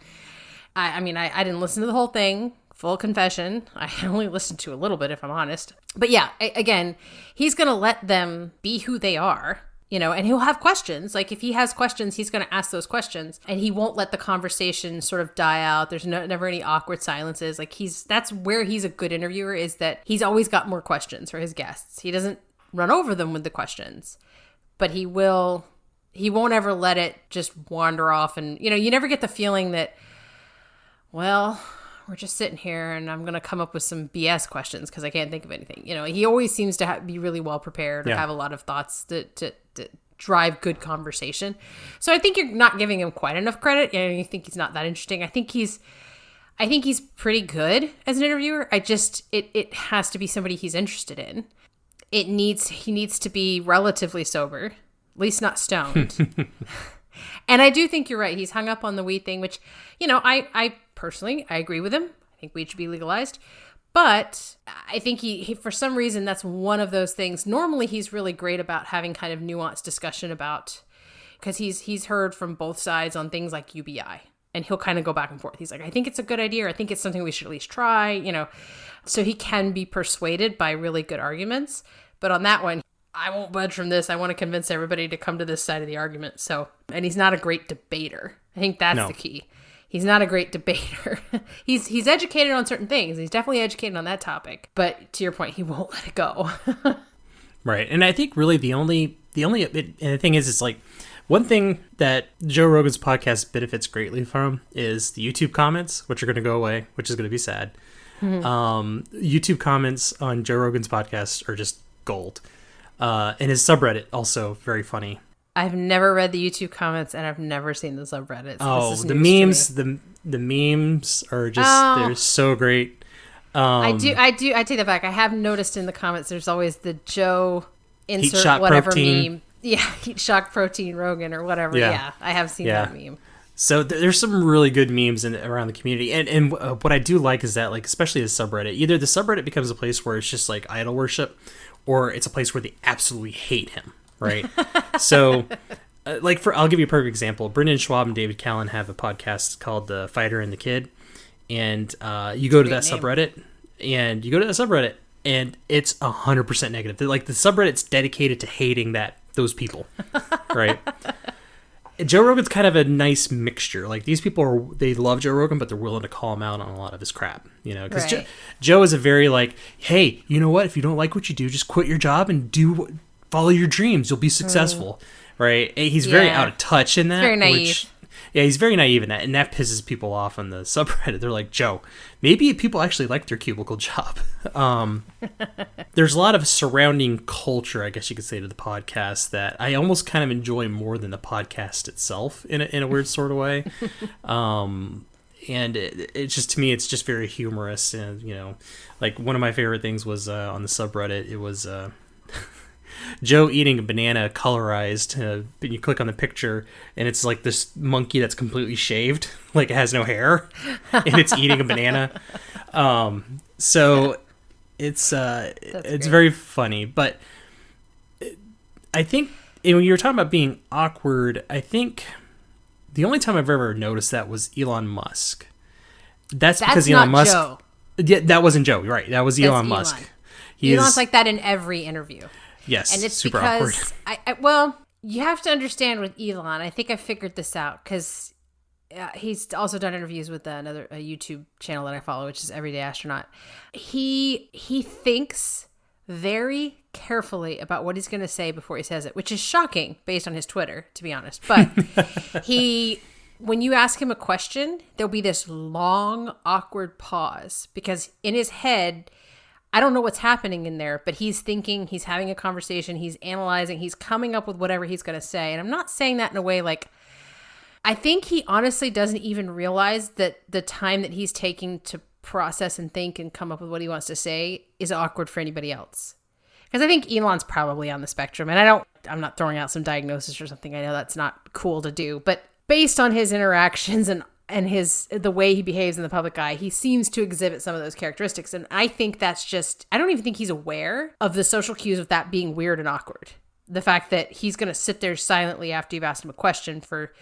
I mean, I didn't listen to the whole thing. Full confession. I only listened to a little bit, if I'm honest. But yeah, again, he's going to let them be who they are. You know, and he'll have questions. Like if he has questions, he's going to ask those questions, and he won't let the conversation sort of die out. There's never any awkward silences. Like that's where he's a good interviewer, is that he's always got more questions for his guests. He doesn't run over them with the questions, but he won't ever let it just wander off. And, you know, you never get the feeling that, well, we're just sitting here and I'm going to come up with some BS questions because I can't think of anything. You know, he always seems to be really well prepared or have a lot of thoughts to drive good conversation. So I think you're not giving him quite enough credit. You know, you think he's not that interesting. I think he's pretty good as an interviewer. It has to be somebody he's interested in. He needs to be relatively sober, at least not stoned. And I do think you're right. He's hung up on the weed thing, which, you know, I personally, I agree with him. I think weed should be legalized. But I think he for some reason, that's one of those things. Normally, he's really great about having kind of nuanced discussion about, because he's heard from both sides on things like UBI. And he'll kind of go back and forth. He's like, I think it's a good idea. Or I think it's something we should at least try, you know. So he can be persuaded by really good arguments. But on that one, I won't budge from this. I want to convince everybody to come to this side of the argument. So, and he's not a great debater. I think that's the key. He's not a great debater. He's educated on certain things. He's definitely educated on that topic. But to your point, he won't let it go. Right. And I think really the only and the thing is, it's like, one thing that Joe Rogan's podcast benefits greatly from is the YouTube comments, which are going to go away, which is going to be sad. Mm-hmm. YouTube comments on Joe Rogan's podcast are just gold. And his subreddit, also very funny. I've never read the YouTube comments, and I've never seen the subreddit. So the memes, the memes are just, they're so great. I take that back. I have noticed in the comments, there's always the Joe insert whatever protein. meme. Yeah, heat shock protein Rogan or whatever. Yeah I have seen that meme. So there's some really good memes around the community, and what I do like is that, like, especially the subreddit, either the subreddit becomes a place where it's just like idol worship, or it's a place where they absolutely hate him, right? So, I'll give you a perfect example. Brendan Schwab and David Callen have a podcast called The Fighter and the Kid, and you go to that subreddit, and it's 100% negative. Like, the subreddit's dedicated to hating those people, right? Joe Rogan's kind of a nice mixture. Like, these people they love Joe Rogan, but they're willing to call him out on a lot of his crap, because right. Joe is a very like, hey, you know what? If you don't like what you do, just quit your job and follow your dreams. You'll be successful, right? And he's very out of touch in that. Very naive. He's very naive in that, and that pisses people off on the subreddit. They're like, Joe, maybe people actually like their cubicle job. There's a lot of surrounding culture, I guess you could say, to the podcast that I almost kind of enjoy more than the podcast itself in a weird sort of way. And it's just, to me, it's just very humorous. And, like, one of my favorite things was on the subreddit, it was Joe eating a banana colorized. You click on the picture, and it's like this monkey that's completely shaved, like it has no hair, and it's eating a banana. So it's very funny. But I think when you were talking about being awkward, I think the only time I've ever noticed that was Elon Musk. That's because Elon Musk. Joe. Yeah, that wasn't Joe. Right, that was Elon Musk. Elon's like that in every interview. Yes, and it's super because awkward. You have to understand with Elon. I think I figured this out because he's also done interviews with a YouTube channel that I follow, which is Everyday Astronaut. He thinks very carefully about what he's going to say before he says it, which is shocking based on his Twitter, to be honest. But when you ask him a question, there'll be this long, awkward pause because in his head, I don't know what's happening in there, but he's thinking, he's having a conversation, he's analyzing, he's coming up with whatever he's going to say. And I'm not saying that in a way like, I think he honestly doesn't even realize that the time that he's taking to process and think and come up with what he wants to say is awkward for anybody else. Because I think Elon's probably on the spectrum, and I'm not throwing out some diagnosis or something. I know that's not cool to do, but based on his interactions and the way he behaves in the public eye, he seems to exhibit some of those characteristics. And I think that's just, I don't even think he's aware of the social cues of that being weird and awkward. The fact that he's going to sit there silently after you've asked him a question for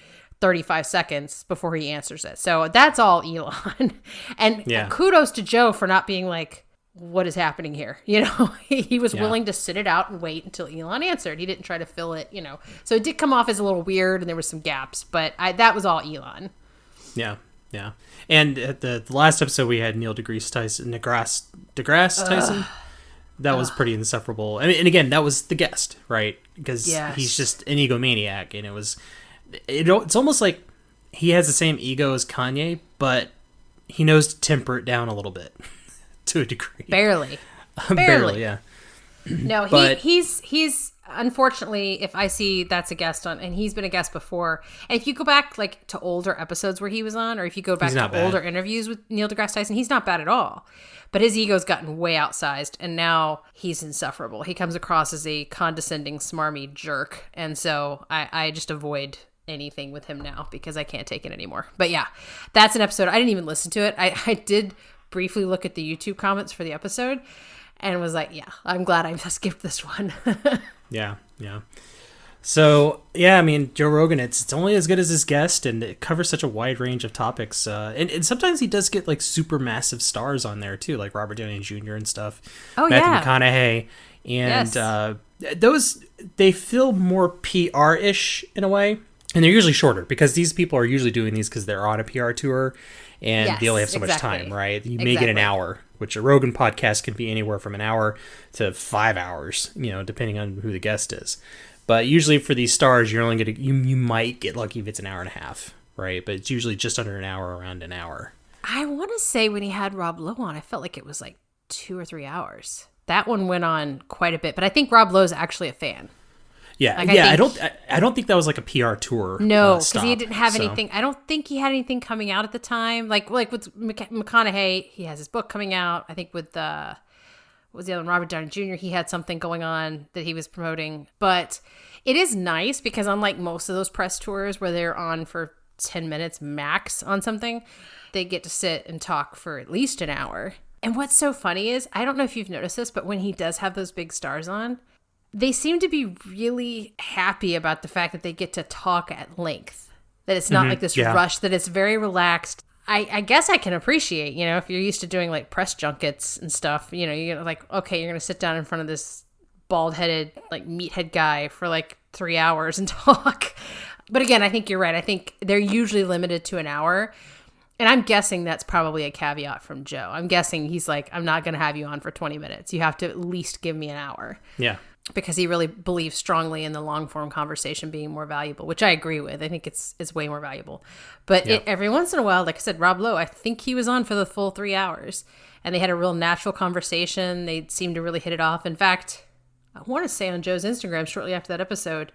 35 seconds before he answers it. So that's all Elon. And kudos to Joe for not being like, what is happening here? He was willing to sit it out and wait until Elon answered. He didn't try to fill it, So it did come off as a little weird and there were some gaps, but that was all Elon. Yeah. And at the last episode, we had Neil deGrasse Tyson. That was pretty insufferable. I mean, and again, that was the guest, right? Because he's just an egomaniac, and it's almost like he has the same ego as Kanye, but he knows to temper it down a little bit to a degree. Barely, yeah. No, he's unfortunately, if I see that's a guest on, and he's been a guest before, and if you go back like to older episodes where he was on, or if you go back to older interviews with Neil deGrasse Tyson, he's not bad at all. But his ego's gotten way outsized, and now he's insufferable. He comes across as a condescending, smarmy jerk, and so I just avoid anything with him now because I can't take it anymore. But yeah, that's an episode. I didn't even listen to it. I did briefly look at the YouTube comments for the episode and was like, yeah, I'm glad I skipped this one. Yeah. So, yeah, I mean, Joe Rogan, it's only as good as his guest, and it covers such a wide range of topics. And sometimes he does get, like, super massive stars on there, too, like Robert Downey Jr. and stuff. Oh, Matthew McConaughey. And those, they feel more PR-ish in a way. And they're usually shorter, because these people are usually doing these because they're on a PR tour, and they only have so much time, right? You may get an hour, which a Rogan podcast can be anywhere from an hour to 5 hours, depending on who the guest is. But usually for these stars, you're only going to, you might get lucky if it's an hour and a half, right? But it's usually just under an hour, around an hour. I want to say when he had Rob Lowe on, I felt like it was like 2 or 3 hours. That one went on quite a bit, but I think Rob Lowe's actually a fan. Yeah, I don't think that was like a PR tour. No, because he didn't have anything. I don't think he had anything coming out at the time. Like with McConaughey, he has his book coming out. I think with what was the other one, Robert Downey Jr., he had something going on that he was promoting. But it is nice because unlike most of those press tours where they're on for 10 minutes max on something, they get to sit and talk for at least an hour. And what's so funny is, I don't know if you've noticed this, but when he does have those big stars on, they seem to be really happy about the fact that they get to talk at length. That it's not like this rush, that it's very relaxed. I guess I can appreciate, you know, if you're used to doing like press junkets and stuff, you know, you're like, okay, you're going to sit down in front of this bald-headed, like meathead guy for like 3 hours and talk. But again, I think you're right. I think they're usually limited to an hour. And I'm guessing that's probably a caveat from Joe. I'm guessing he's like, I'm not going to have you on for 20 minutes. You have to at least give me an hour. Yeah. Because he really believes strongly in the long form conversation being more valuable, which I agree with. I think it's way more valuable. But every once in a while, like I said, Rob Lowe, I think he was on for the full 3 hours, and they had a real natural conversation. They seemed to really hit it off. In fact, I want to say on Joe's Instagram, shortly after that episode,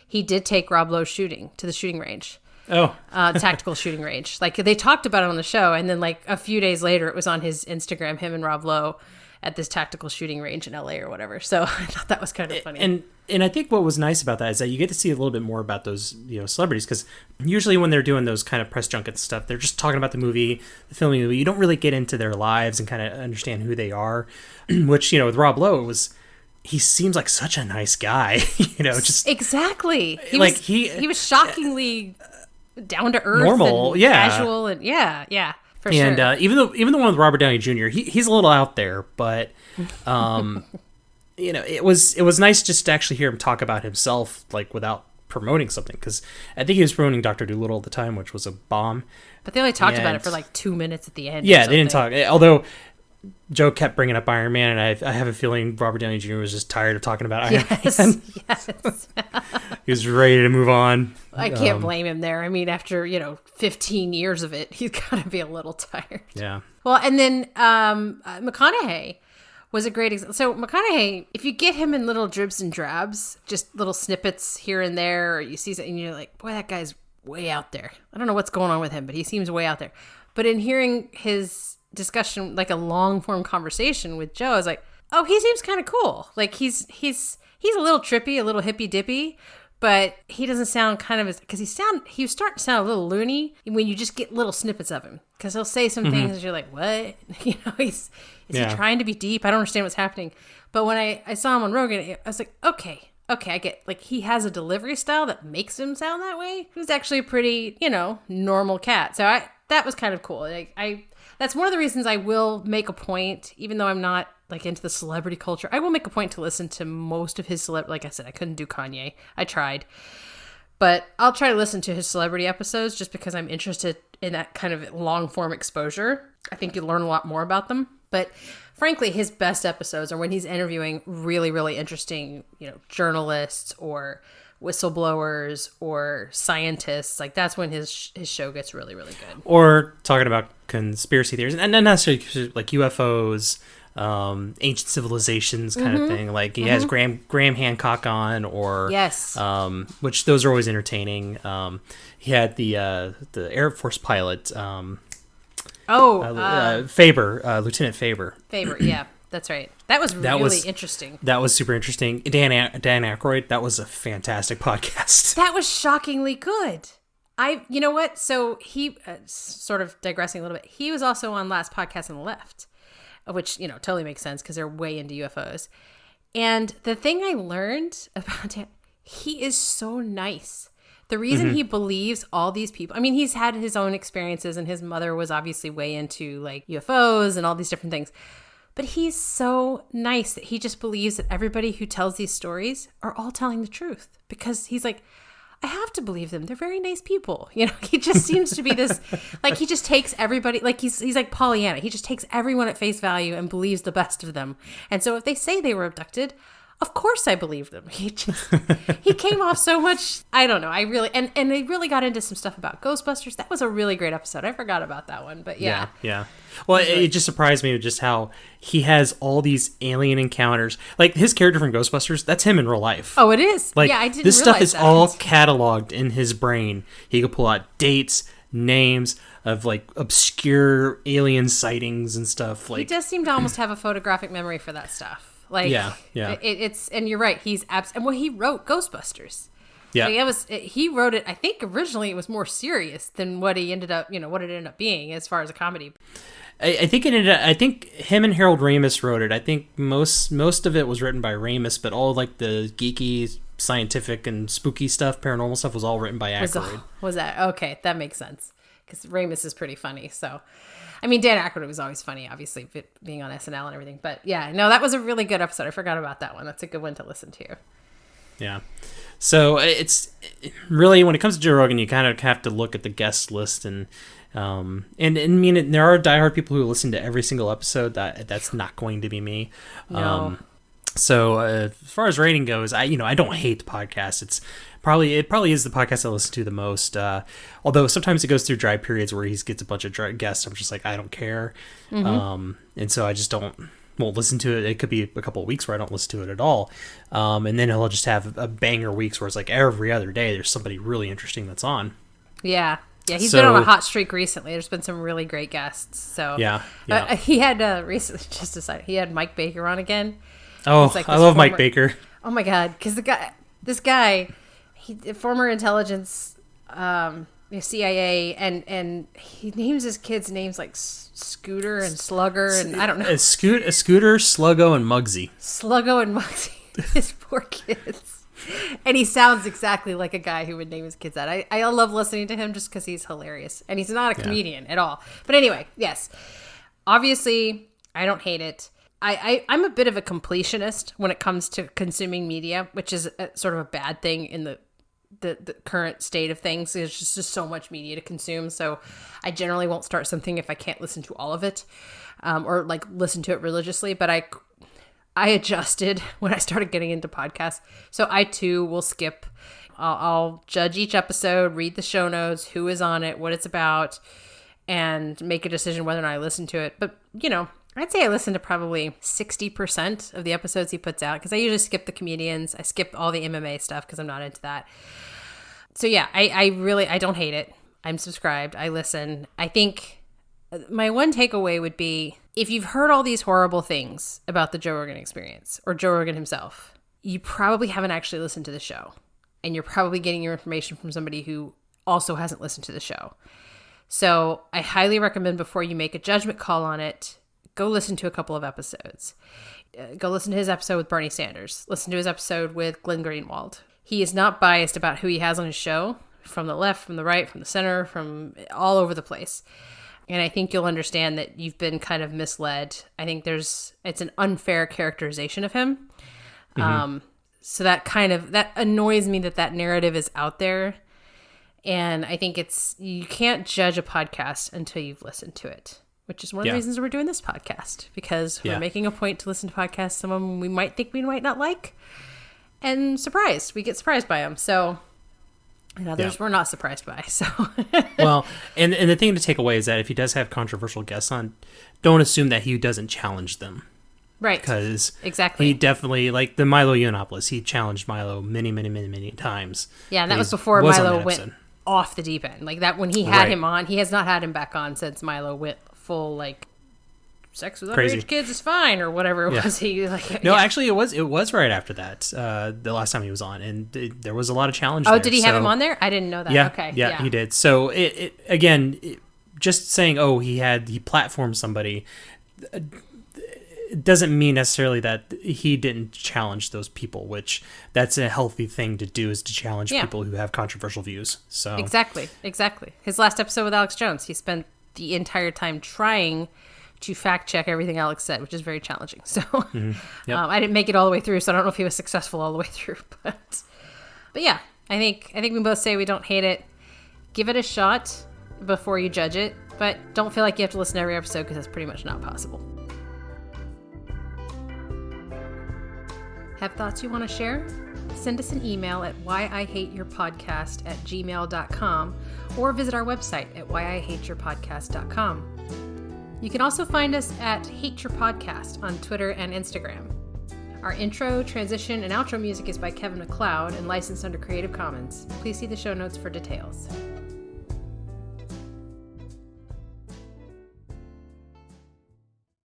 he did take Rob Lowe shooting to the shooting range. Oh, tactical shooting range. Like they talked about it on the show, and then like a few days later, it was on his Instagram, him and Rob Lowe at this tactical shooting range in LA or whatever. So I thought that was kind of funny. And I think what was nice about that is that you get to see a little bit more about those, you know, celebrities, because usually when they're doing those kind of press junket stuff, they're just talking about the movie, the filming movie. You don't really get into their lives and kind of understand who they are, which, you know, with Rob Lowe, he seems like such a nice guy, you know, just exactly. He was shockingly down to earth, normal, and casual, and yeah. For and sure. even the one with Robert Downey Jr., he's a little out there, but you know, it was nice just to actually hear him talk about himself, like without promoting something, because I think he was promoting Dr. Dolittle at the time, which was a bomb. But they only talked about it for like 2 minutes at the end. Yeah, they didn't talk. Although Joe kept bringing up Iron Man, and I have a feeling Robert Downey Jr. was just tired of talking about Iron Man. Yes. He was ready to move on. I can't blame him there. I mean, after, 15 years of it, he's got to be a little tired. Yeah. Well, and then McConaughey was a great example. So McConaughey, if you get him in little dribs and drabs, just little snippets here and there, or you see something and you're like, boy, that guy's way out there. I don't know what's going on with him, but he seems way out there. But in hearing his discussion, like a long form conversation with Joe, I was like, oh, he seems kind of cool. Like he's a little trippy, a little hippy dippy, but he doesn't sound kind of as, because he was starting to sound a little loony when you just get little snippets of him, because he'll say some things and you're like, what? Is he trying to be deep? I don't understand what's happening. But when I saw him on Rogan, I was like, okay, I get, like, he has a delivery style that makes him sound that way. He's actually a pretty, normal cat. So that was kind of cool. That's one of the reasons I will make a point, even though I'm not like into the celebrity culture, I will make a point to listen to most of his like I said, I couldn't do Kanye. I tried. But I'll try to listen to his celebrity episodes just because I'm interested in that kind of long form exposure. I think you learn a lot more about them. But frankly, his best episodes are when he's interviewing really, really interesting, journalists or whistleblowers or scientists. Like that's when his show gets really, really good. Or talking about conspiracy theories, and not necessarily like UFOs, ancient civilizations kind of thing. Like he has Graham Hancock on, or yes, which those are always entertaining. He had the Air Force pilot, Faber, Lieutenant Faber. Faber, yeah, that's right. That was really interesting. That was super interesting. Dan Aykroyd, that was a fantastic podcast. That was shockingly good. You know what? So he, sort of digressing a little bit, he was also on Last Podcast on the Left, which, totally makes sense because they're way into UFOs. And the thing I learned about him, he is so nice. The reason he believes all these people, I mean, he's had his own experiences, and his mother was obviously way into like UFOs and all these different things. But he's so nice that he just believes that everybody who tells these stories are all telling the truth, because he's like, I have to believe them. They're very nice people. He just seems to be this, like, he just takes everybody, like he's like Pollyanna. He just takes everyone at face value and believes the best of them. And so if they say they were abducted, of course I believe them. He came off so much. I don't know. I really, and they really got into some stuff about Ghostbusters. That was a really great episode. I forgot about that one, but yeah. Yeah. Well, it just surprised me with just how he has all these alien encounters. Like his character from Ghostbusters, that's him in real life. Oh, it is? Like, yeah, I didn't this stuff realize is that. all cataloged in his brain. He could pull out dates, names of like obscure alien sightings and stuff. Like, he does seem to almost have a photographic memory for that stuff. Like, yeah. It's, and you're right. He's and well, he wrote Ghostbusters. Yeah. He wrote it, I think originally it was more serious than what he ended up, what it ended up being as far as a comedy. I think I think him and Harold Ramis wrote it. I think most of it was written by Ramis, but all like the geeky, scientific, and spooky stuff, paranormal stuff, was all written by Aykroyd. Was that okay? That makes sense because Ramis is pretty funny. So, I mean, Dan Aykroyd was always funny, obviously being on SNL and everything. But yeah, no, that was a really good episode. I forgot about that one. That's a good one to listen to. Yeah. So it's really, when it comes to Joe Rogan, you kind of have to look at the guest list and I mean, there are diehard people who listen to every single episode. That's not going to be me. No. So as far as rating goes, I don't hate the podcast. It probably is the podcast I listen to the most. Although sometimes it goes through dry periods where he gets a bunch of guests. I'm just like, I don't care. And so I just won't listen to it. It could be a couple of weeks where I don't listen to it at all. And then he'll just have a banger weeks where it's like every other day there's somebody really interesting that's on. Yeah. Yeah, he's been on a hot streak recently. There's been some really great guests. So yeah. He had recently, just decided, he had Mike Baker on again. Oh, I love Mike Baker. Oh my God, because this guy, former intelligence, CIA, and he names his kids names like Scooter and Slugger, and I don't know. Scooter, Sluggo, and Muggsy. Sluggo and Muggsy, his poor kids. And he sounds exactly like a guy who would name his kids that. I love listening to him just because he's hilarious. And he's not a comedian at all. But anyway, yes. Obviously, I don't hate it. I'm a bit of a completionist when it comes to consuming media, which is sort of a bad thing in the current state of things. There's just so much media to consume. So I generally won't start something if I can't listen to all of it or like listen to it religiously. But I adjusted when I started getting into podcasts. So I too will skip. I'll judge each episode, read the show notes, who is on it, what it's about, and make a decision whether or not I listen to it. But, I'd say I listen to probably 60% of the episodes he puts out because I usually skip the comedians. I skip all the MMA stuff because I'm not into that. So yeah, I don't hate it. I'm subscribed. I listen. I think my one takeaway would be, if you've heard all these horrible things about the Joe Rogan Experience or Joe Rogan himself, you probably haven't actually listened to the show. And you're probably getting your information from somebody who also hasn't listened to the show. So I highly recommend, before you make a judgment call on it, go listen to a couple of episodes. Go listen to his episode with Bernie Sanders. Listen to his episode with Glenn Greenwald. He is not biased about who he has on his show, from the left, from the right, from the center, from all over the place. And I think you'll understand that you've been kind of misled. I think it's an unfair characterization of him. So that annoys me that narrative is out there. And I think you can't judge a podcast until you've listened to it, which is one of the reasons we're doing this podcast, because we're making a point to listen to podcasts, some of them we might think we might not like, and we get surprised by them. So, and others we're not surprised by. So, well, and the thing to take away is that if he does have controversial guests on, don't assume that he doesn't challenge them. Right. Because exactly, he definitely, like the Milo Yiannopoulos, he challenged Milo many times. Yeah, and that was before Milo went off the deep end. Like that, when he had him on, he has not had him back on since Milo went full like sex with underage kids is fine or whatever it was. He actually it was right after that, the last time he was on, and there was a lot of challenge. Did he have him on there? I didn't know that. Yeah, he did. So it again, just saying he platformed somebody, it doesn't mean necessarily that he didn't challenge those people, which that's a healthy thing to do, is to challenge people who have controversial views. So exactly his last episode with Alex Jones, he spent the entire time trying to fact check everything Alex said, which is very challenging. So I didn't make it all the way through, so I don't know if he was successful all the way through. But yeah, I think we both say we don't hate it. Give it a shot before you judge it, but don't feel like you have to listen to every episode, because that's pretty much not possible. Have thoughts you want to share? Send us an email at whyihateyourpodcast@gmail.com or visit our website at whyihateyourpodcast.com. You can also find us at Hate Your Podcast on Twitter and Instagram. Our intro, transition, and outro music is by Kevin MacLeod and licensed under Creative Commons. Please see the show notes for details.